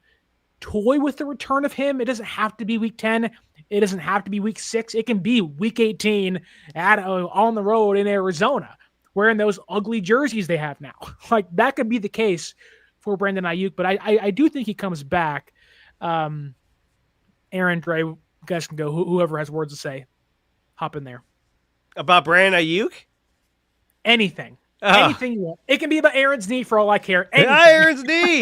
toy with the return of him. It doesn't have to be week 10. It doesn't have to be week 6. It can be week 18 on the road in Arizona wearing those ugly jerseys they have now. Like, that could be the case for Brandon Ayuk, but I do think he comes back. Aaron, Dre, you guys can go. Whoever has words to say, hop in there. About Brandon Ayuk? Anything. Anything you want. It can be about Aaron's knee for all I care. Anything. Aaron's knee.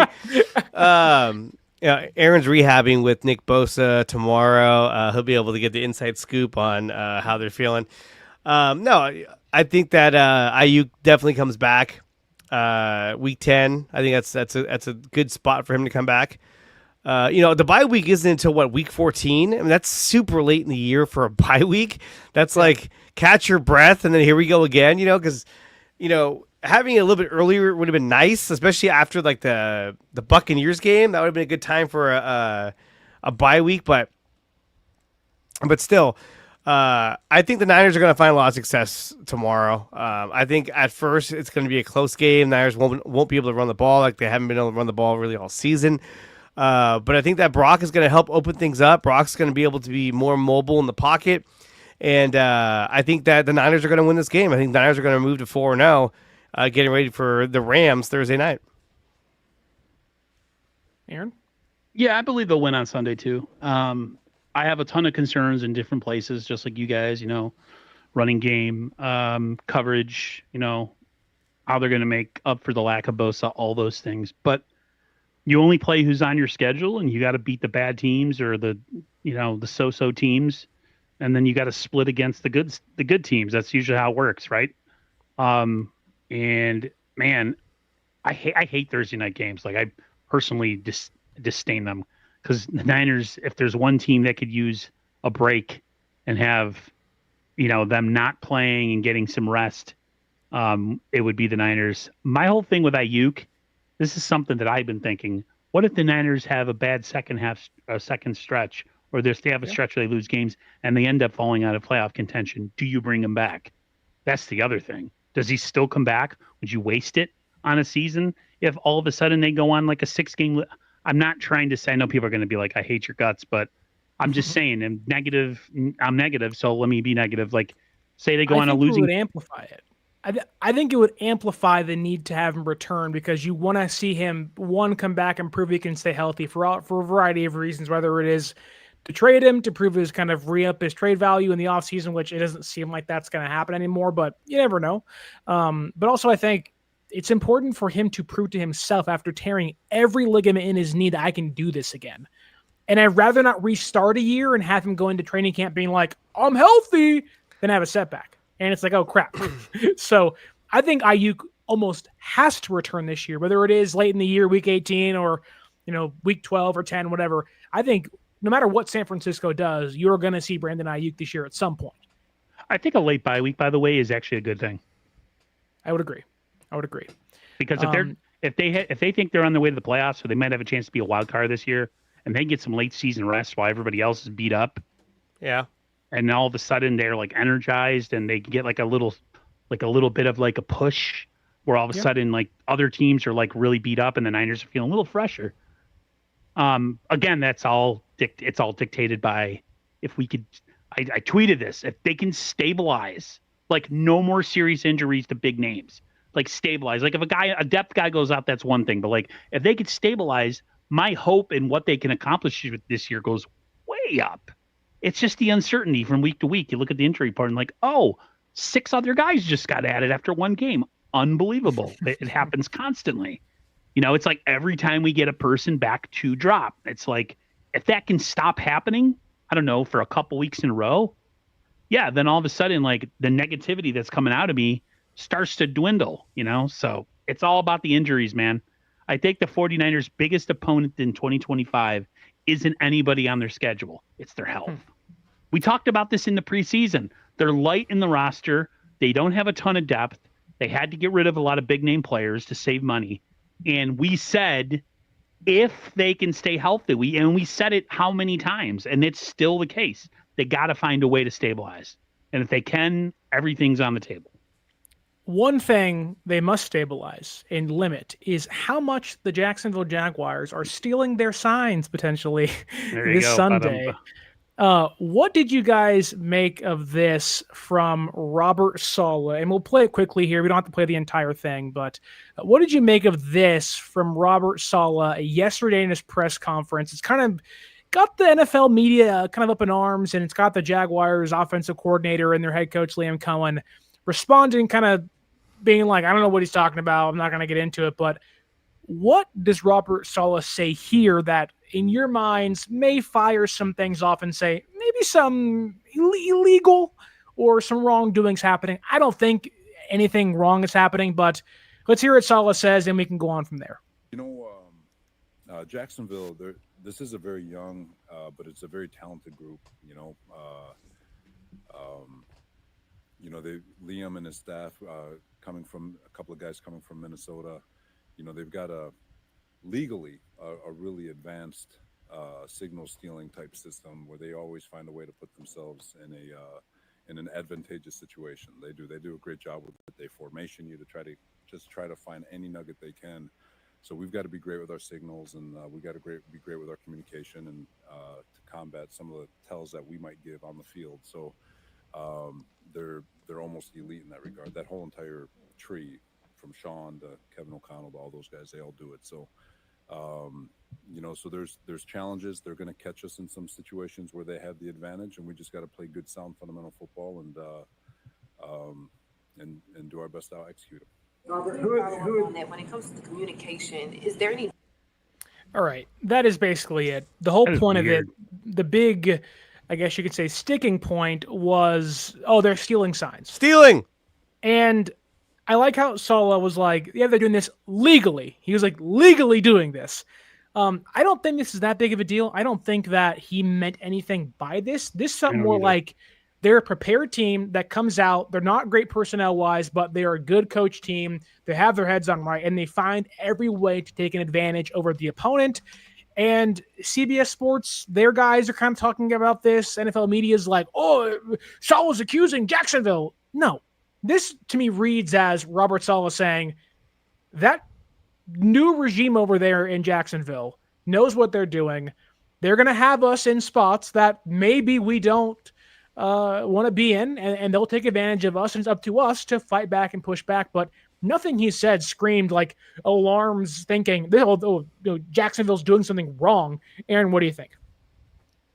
Aaron's rehabbing with Nick Bosa tomorrow. He'll be able to get the inside scoop on how they're feeling. No, I think that Ayuk definitely comes back week 10. I think that's a good spot for him to come back. The bye week isn't until week 14. I mean, that's super late in the year for a bye week. That's like catch your breath and then here we go again. Because having it a little bit earlier would have been nice, especially after like the Buccaneers game. That would have been a good time for a bye week, but still, I think the Niners are going to find a lot of success tomorrow. I think at first it's going to be a close game. Niners won't be able to run the ball like they haven't been able to run the ball really all season. But I think that Brock is going to help open things up. Brock's going to be able to be more mobile in the pocket. And I think that the Niners are going to win this game. I think the Niners are going to move to 4-0, getting ready for the Rams Thursday night. Aaron? Yeah, I believe they'll win on Sunday too. I have a ton of concerns in different places, just like you guys, running game, coverage, how they're going to make up for the lack of Bosa, all those things. But you only play who's on your schedule, and you got to beat the bad teams or the so-so teams, and then you got to split against the good teams. That's usually how it works, right? And man, I hate Thursday night games. Like, I personally disdain them because the Niners, if there's one team that could use a break and have them not playing and getting some rest, it would be the Niners. My whole thing with Ayuk, this is something that I've been thinking. What if the Niners have a bad second stretch, or they have a stretch where they lose games and they end up falling out of playoff contention? Do you bring him back? That's the other thing. Does he still come back? Would you waste it on a season if all of a sudden they go on like a 6-game? I'm not trying to say, I know people are going to be like, I hate your guts, but I'm just saying I'm negative. So let me be negative. Like, say they go on a It losing. would amplify it. I think it would amplify the need to have him return because you want to see him, one, come back and prove he can stay healthy for a variety of reasons, whether it is to trade him, to prove his kind of re-up his trade value in the offseason, which it doesn't seem like that's going to happen anymore, but you never know. But also I think it's important for him to prove to himself after tearing every ligament in his knee that I can do this again. And I'd rather not restart a year and have him go into training camp being like, I'm healthy, than have a setback. And it's like, oh, crap. So I think Ayuk almost has to return this year, whether it is late in the year, week 18, or, week 12 or 10, whatever. I think no matter what San Francisco does, you're going to see Brandon Ayuk this year at some point. I think a late bye week, by the way, is actually a good thing. I would agree. Because if they think they're on their way to the playoffs, so they might have a chance to be a wild card this year, and they get some late season rest while everybody else is beat up. Yeah. And all of a sudden they're like energized and they get like a little bit of like a push where all of a sudden like other teams are like really beat up and the Niners are feeling a little fresher. Again, it's all dictated by if we could. I tweeted this, if they can stabilize, like no more serious injuries to big names, like stabilize. Like if a depth guy goes out, that's one thing, but like if they could stabilize, my hope in what they can accomplish this year goes way up. It's just the uncertainty from week to week. You look at the injury part and like, 6 other guys just got added after one game. Unbelievable. It happens constantly. It's like every time we get a person back to drop, it's like, if that can stop happening, I don't know, for a couple weeks in a row, then all of a sudden, like the negativity that's coming out of me starts to dwindle, So it's all about the injuries, man. I think the 49ers' biggest opponent in 2025 isn't anybody on their schedule. It's their health. We talked about this in the preseason. They're light in the roster. They don't have a ton of depth. They had to get rid of a lot of big name players to save money. And we said, if they can stay healthy, we said it how many times, and it's still the case. They got to find a way to stabilize. And if they can, everything's on the table. One thing they must stabilize and limit is how much the Jacksonville Jaguars are stealing their signs potentially this Sunday. What did you guys make of this from Robert Saleh? And we'll play it quickly here. We don't have to play the entire thing, but what did you make of this from Robert Saleh yesterday in his press conference? It's kind of got the NFL media kind of up in arms, and it's got the Jaguars offensive coordinator and their head coach, Liam Cohen, responding, kind of being like, I don't know what he's talking about. I'm not going to get into it, but what does Robert Saleh say here that in your minds may fire some things off and say maybe some illegal or some wrongdoings happening? I don't think anything wrong is happening, but let's hear what Saleh says and we can go on from there. Jacksonville, this is a very young, but it's a very talented group, Liam and his staff, coming from a couple of guys coming from Minnesota, they've got legally a really advanced signal stealing type system where they always find a way to put themselves in an advantageous situation. They do a great job with it. They formation you to try to find any nugget they can. So we've got to be great with our signals, and we got to be great with our communication, and to combat some of the tells that we might give on the field. So they're almost elite in that regard. That whole entire tree, from Sean to Kevin O'Connell to all those guys, they all do it. So so there's challenges. They're going to catch us in some situations where they have the advantage, and we just got to play good, sound, fundamental football and do our best to execute them. Robert, when it comes to the communication, is there any? All right, that is basically it. The whole point of it, the big, I guess you could say, sticking point was, they're stealing signs. Stealing! And I like how Saleh was like, they're doing this legally. He was like, legally doing this. I don't think this is that big of a deal. I don't think that he meant anything by this. This is something more like they're a prepared team that comes out. They're not great personnel-wise, but they're a good coach team. They have their heads on right, and they find every way to take an advantage over the opponent. And CBS Sports, their guys are kind of talking about this. NFL media is like, Saleh's accusing Jacksonville. No. This, to me, reads as Robert Saleh saying that new regime over there in Jacksonville knows what they're doing. They're going to have us in spots that maybe we don't want to be in, and they'll take advantage of us, and it's up to us to fight back and push back. But nothing he said screamed like alarms thinking, Jacksonville's doing something wrong. Aaron, what do you think?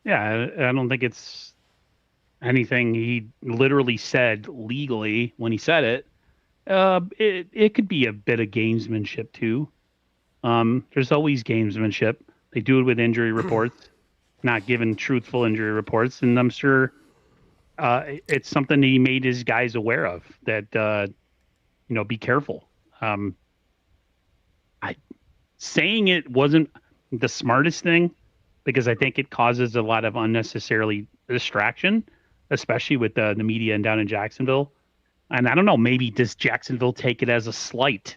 Yeah, I don't think it's anything he literally said legally when he said it. It could be a bit of gamesmanship too. There's always gamesmanship. They do it with injury reports, not giving truthful injury reports, and I'm sure it's something he made his guys aware of. That be careful. Saying it wasn't the smartest thing because I think it causes a lot of unnecessarily distraction, especially with the media and down in Jacksonville. And I don't know, maybe does Jacksonville take it as a slight?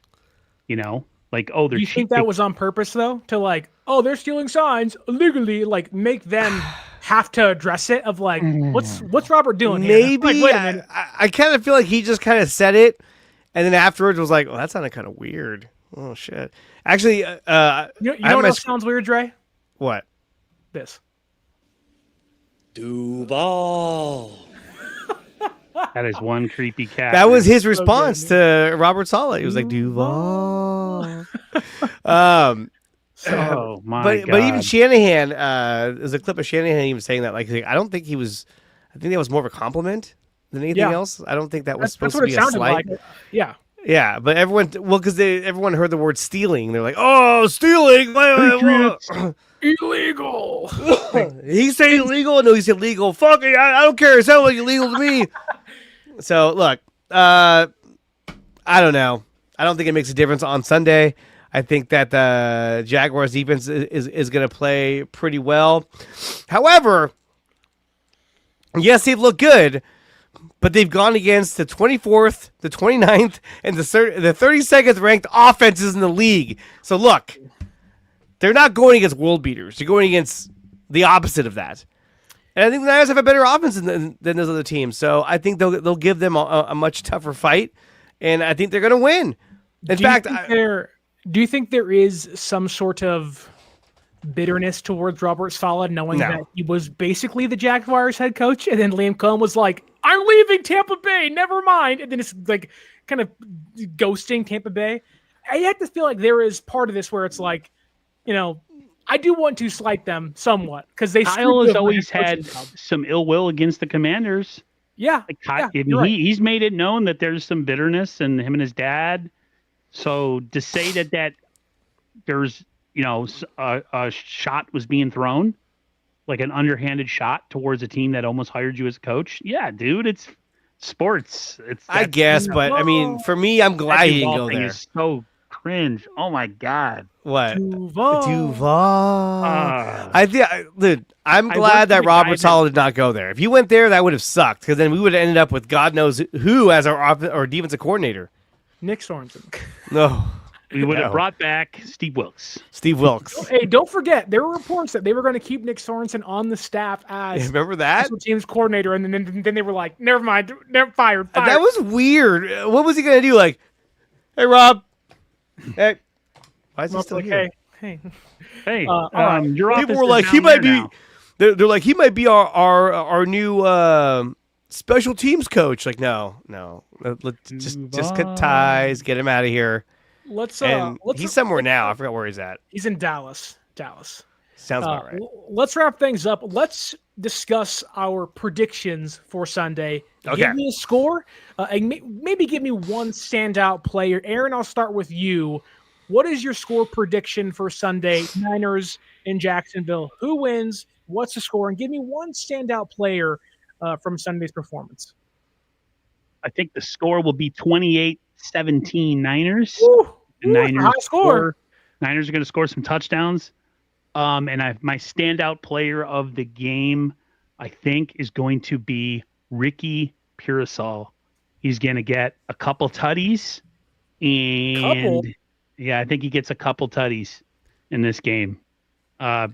Like, oh, they're. Do you think that was on purpose though, to like, oh, they're stealing signs illegally, like make them have to address it? Of like, what's Robert doing here? Maybe Like, wait a minute. I kind of feel like he just kind of said it, and then afterwards was like, "Oh, that sounded kind of weird." Oh shit! Actually, You know what else sounds weird, Dre? What? This. Duval. That is one creepy cat. That was his response to Robert Saleh. He was like, Duval. Oh my god! But even Shanahan, there's a clip of Shanahan even saying that. Like, I don't think he was. I think that was more of a compliment than anything else. I don't think that was supposed to be a slight. Like. Yeah. Yeah, but everyone heard the word stealing. They're like, "Oh, stealing! Illegal." He said illegal. No, he said legal. Fuck it. I don't care. It sounds like illegal to me. So look, I don't know. I don't think it makes a difference on Sunday. I think that the Jaguars defense is going to play pretty well. However, yes, they've looked good, but they've gone against the 24th, the 29th, and the 32nd ranked offenses in the league. So look, they're not going against world beaters. They're going against the opposite of that. And I think the Niners have a better offense than those other teams. So I think they'll give them a much tougher fight, and I think they're going to win. Do you think there is some sort of bitterness towards Robert Saleh, knowing that he was basically the Jaguars head coach, and then Liam Cohen was like, "I'm leaving Tampa Bay, never mind," and then it's like kind of ghosting Tampa Bay? I have to feel like there is part of this where it's like, I do want to slight them somewhat because Kyle has always had some ill will against the Commanders. Yeah, he's made it known that there's some bitterness in him and his dad. So to say that there's a shot was being thrown, like an underhanded shot towards a team that almost hired you as a coach. Yeah, dude, it's sports. I guess, but I mean, for me, I'm glad he didn't go there. Is so cringe. Oh my god. What? Duval. Dude, I'm glad that Robert Saleh did not go there. If he went there, that would have sucked because then we would have ended up with God knows who as our defensive coordinator. Nick Sorensen. No. We would have brought back Steve Wilkes. Hey, don't forget, there were reports that they were going to keep Nick Sorensen on the staff as remember that? special teams coordinator, and then they were like, never mind, fired. That was weird. What was he going to do? Like, hey, Rob. Hey. Why is he still here? Hey. Your people were like, he might be. They're like, he might be our new special teams coach. Like, no. Let's just cut ties, get him out of here. He's somewhere now. I forgot where he's at. He's in Dallas. Sounds about right. Let's wrap things up. Let's discuss our predictions for Sunday. Okay. Give me a score. And maybe give me one standout player. Aaron, I'll start with you. What is your score prediction for Sunday? Niners in Jacksonville. Who wins? What's the score? And give me one standout player from Sunday's performance. I think the score will be 28-17 Niners. Niners high score. Niners are going to score some touchdowns. And my standout player of the game, I think, is going to be Ricky Pearsall. He's going to get a couple tutties. Yeah, I think he gets a couple tutties in this game.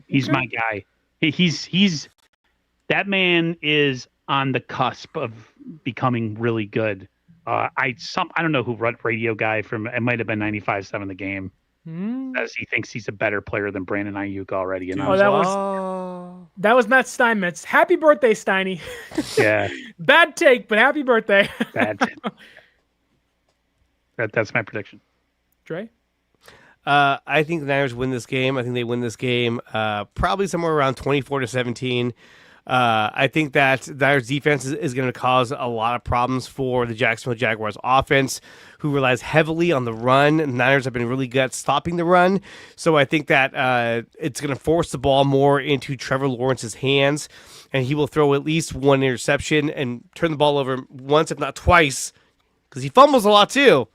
He's my guy. He's that man is on the cusp of becoming really good. I don't know who radio guy from, it might have been 95.7 The Game. as he thinks he's a better player than Brandon Ayuk already. And that was Matt Steinmetz. Happy birthday, Steiny. Yeah. Bad take, but happy birthday. Bad. That's my prediction. Dre? I think the Niners win this game. I think they win this game probably somewhere around 24-17. I think that the Niners defense is going to cause a lot of problems for the Jacksonville Jaguars offense, who relies heavily on the run. The Niners have been really good at stopping the run. So I think that it's going to force the ball more into Trevor Lawrence's hands, and he will throw at least one interception and turn the ball over once, if not twice, because he fumbles a lot too.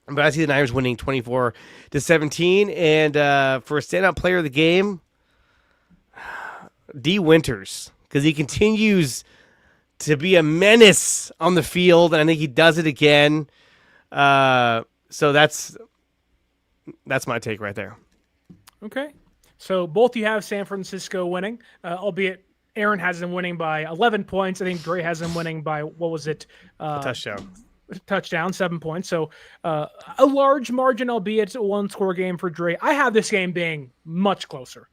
But I see the Niners winning 24-17. And for a standout player of the game, D. Winters, because he continues to be a menace on the field, and I think he does it again. So that's my take right there. Okay. So both you have San Francisco winning, albeit Aaron has them winning by 11 points. I think Dre has them winning by, what was it? A touchdown. 7 points. So a large margin, albeit a one-score game for Dre. I have this game being much closer.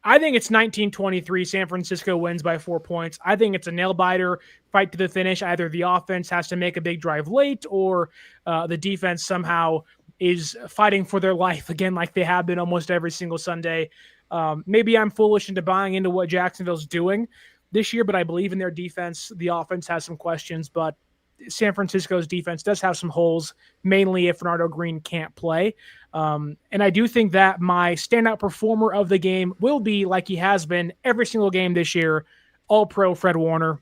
I think it's 19-23. San Francisco wins by 4 points. I think it's a nail-biter, fight to the finish. Either the offense has to make a big drive late, or the defense somehow is fighting for their life, again, like they have been almost every single Sunday. Maybe I'm foolish into buying into what Jacksonville's doing this year, but I believe in their defense. The offense has some questions, but San Francisco's defense does have some holes, mainly if Bernardo Green can't play. And I do think that my standout performer of the game will be, like he has been every single game this year, All-Pro Fred Warner.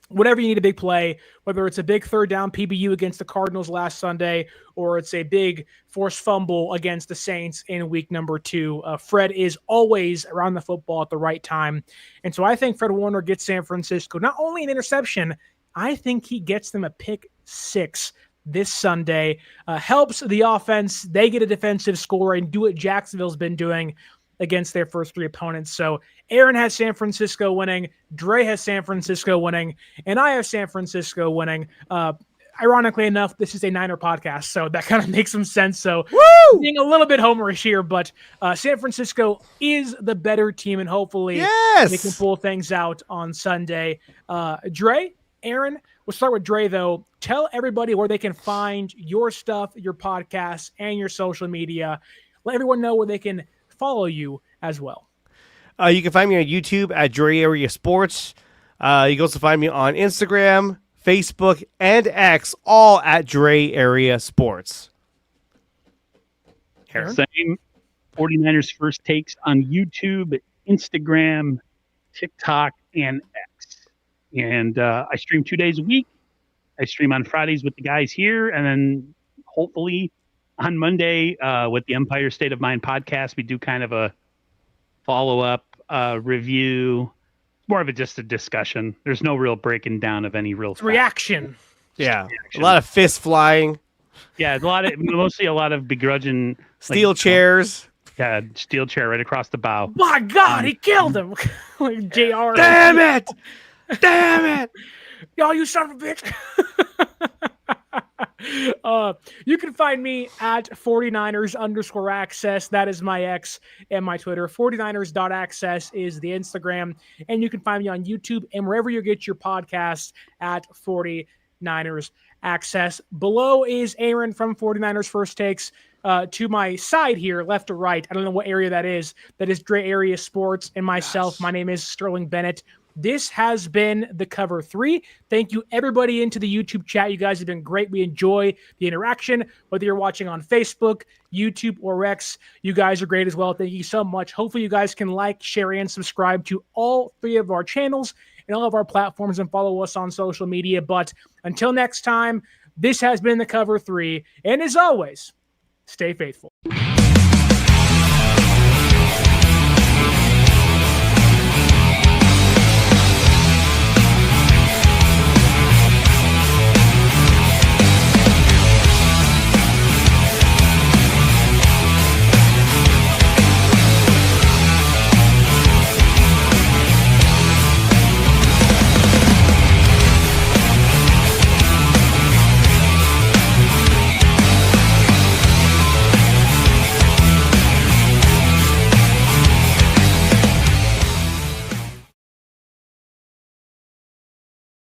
Whenever you need a big play, whether it's a big third down PBU against the Cardinals last Sunday, or it's a big forced fumble against the Saints in week number 2, Fred is always around the football at the right time. And so I think Fred Warner gets San Francisco not only an interception, I think he gets them a pick 6 this Sunday. Helps the offense. They get a defensive score and do what Jacksonville's been doing against their first 3 opponents. So Aaron has San Francisco winning, Dre has San Francisco winning, and I have San Francisco winning. Ironically enough, this is a Niner podcast, so that kind of makes some sense. So being a little bit homerish here, but San Francisco is the better team, and hopefully they can pull things out on Sunday. Dre, Aaron, we'll start with Dre, though. Tell everybody where they can find your stuff, your podcast, and your social media. Let everyone know where they can follow you as well. You can find me on YouTube at Dre Area Sports. You can also find me on Instagram, Facebook, and X, all at Dre Area Sports. Aaron? Same 49ers First Takes on YouTube, Instagram, TikTok, and X. And I stream 2 days a week. I stream on Fridays with the guys here, and then hopefully on Monday with the Empire State of Mind podcast, we do kind of a follow-up review. It's more of just a discussion. There's no real breaking down of any real reaction. Yeah, a lot of fists flying. Yeah, mostly a lot of begrudging steel chairs. Yeah, steel chair right across the bow. My God, he killed him. Like JR. Damn it! Damn it! Y'all, you son of a bitch. You can find me at 49ers_access. That is my X and my Twitter. 49ers.access is the Instagram. And you can find me on YouTube and wherever you get your podcasts at 49ers Access. Below is Aaron from 49ers First Takes. To my side here, left or right, I don't know what area that is. That is Dre Area Sports and myself. Yes. My name is Sterling Bennett. This has been the Cover 3. Thank you, everybody, into the YouTube chat. You guys have been great. We enjoy the interaction, whether you're watching on Facebook, YouTube, or X. You guys are great as well. Thank you so much. Hopefully, you guys can like, share, and subscribe to all 3 of our channels and all of our platforms and follow us on social media. But until next time, this has been the Cover 3. And as always, stay faithful.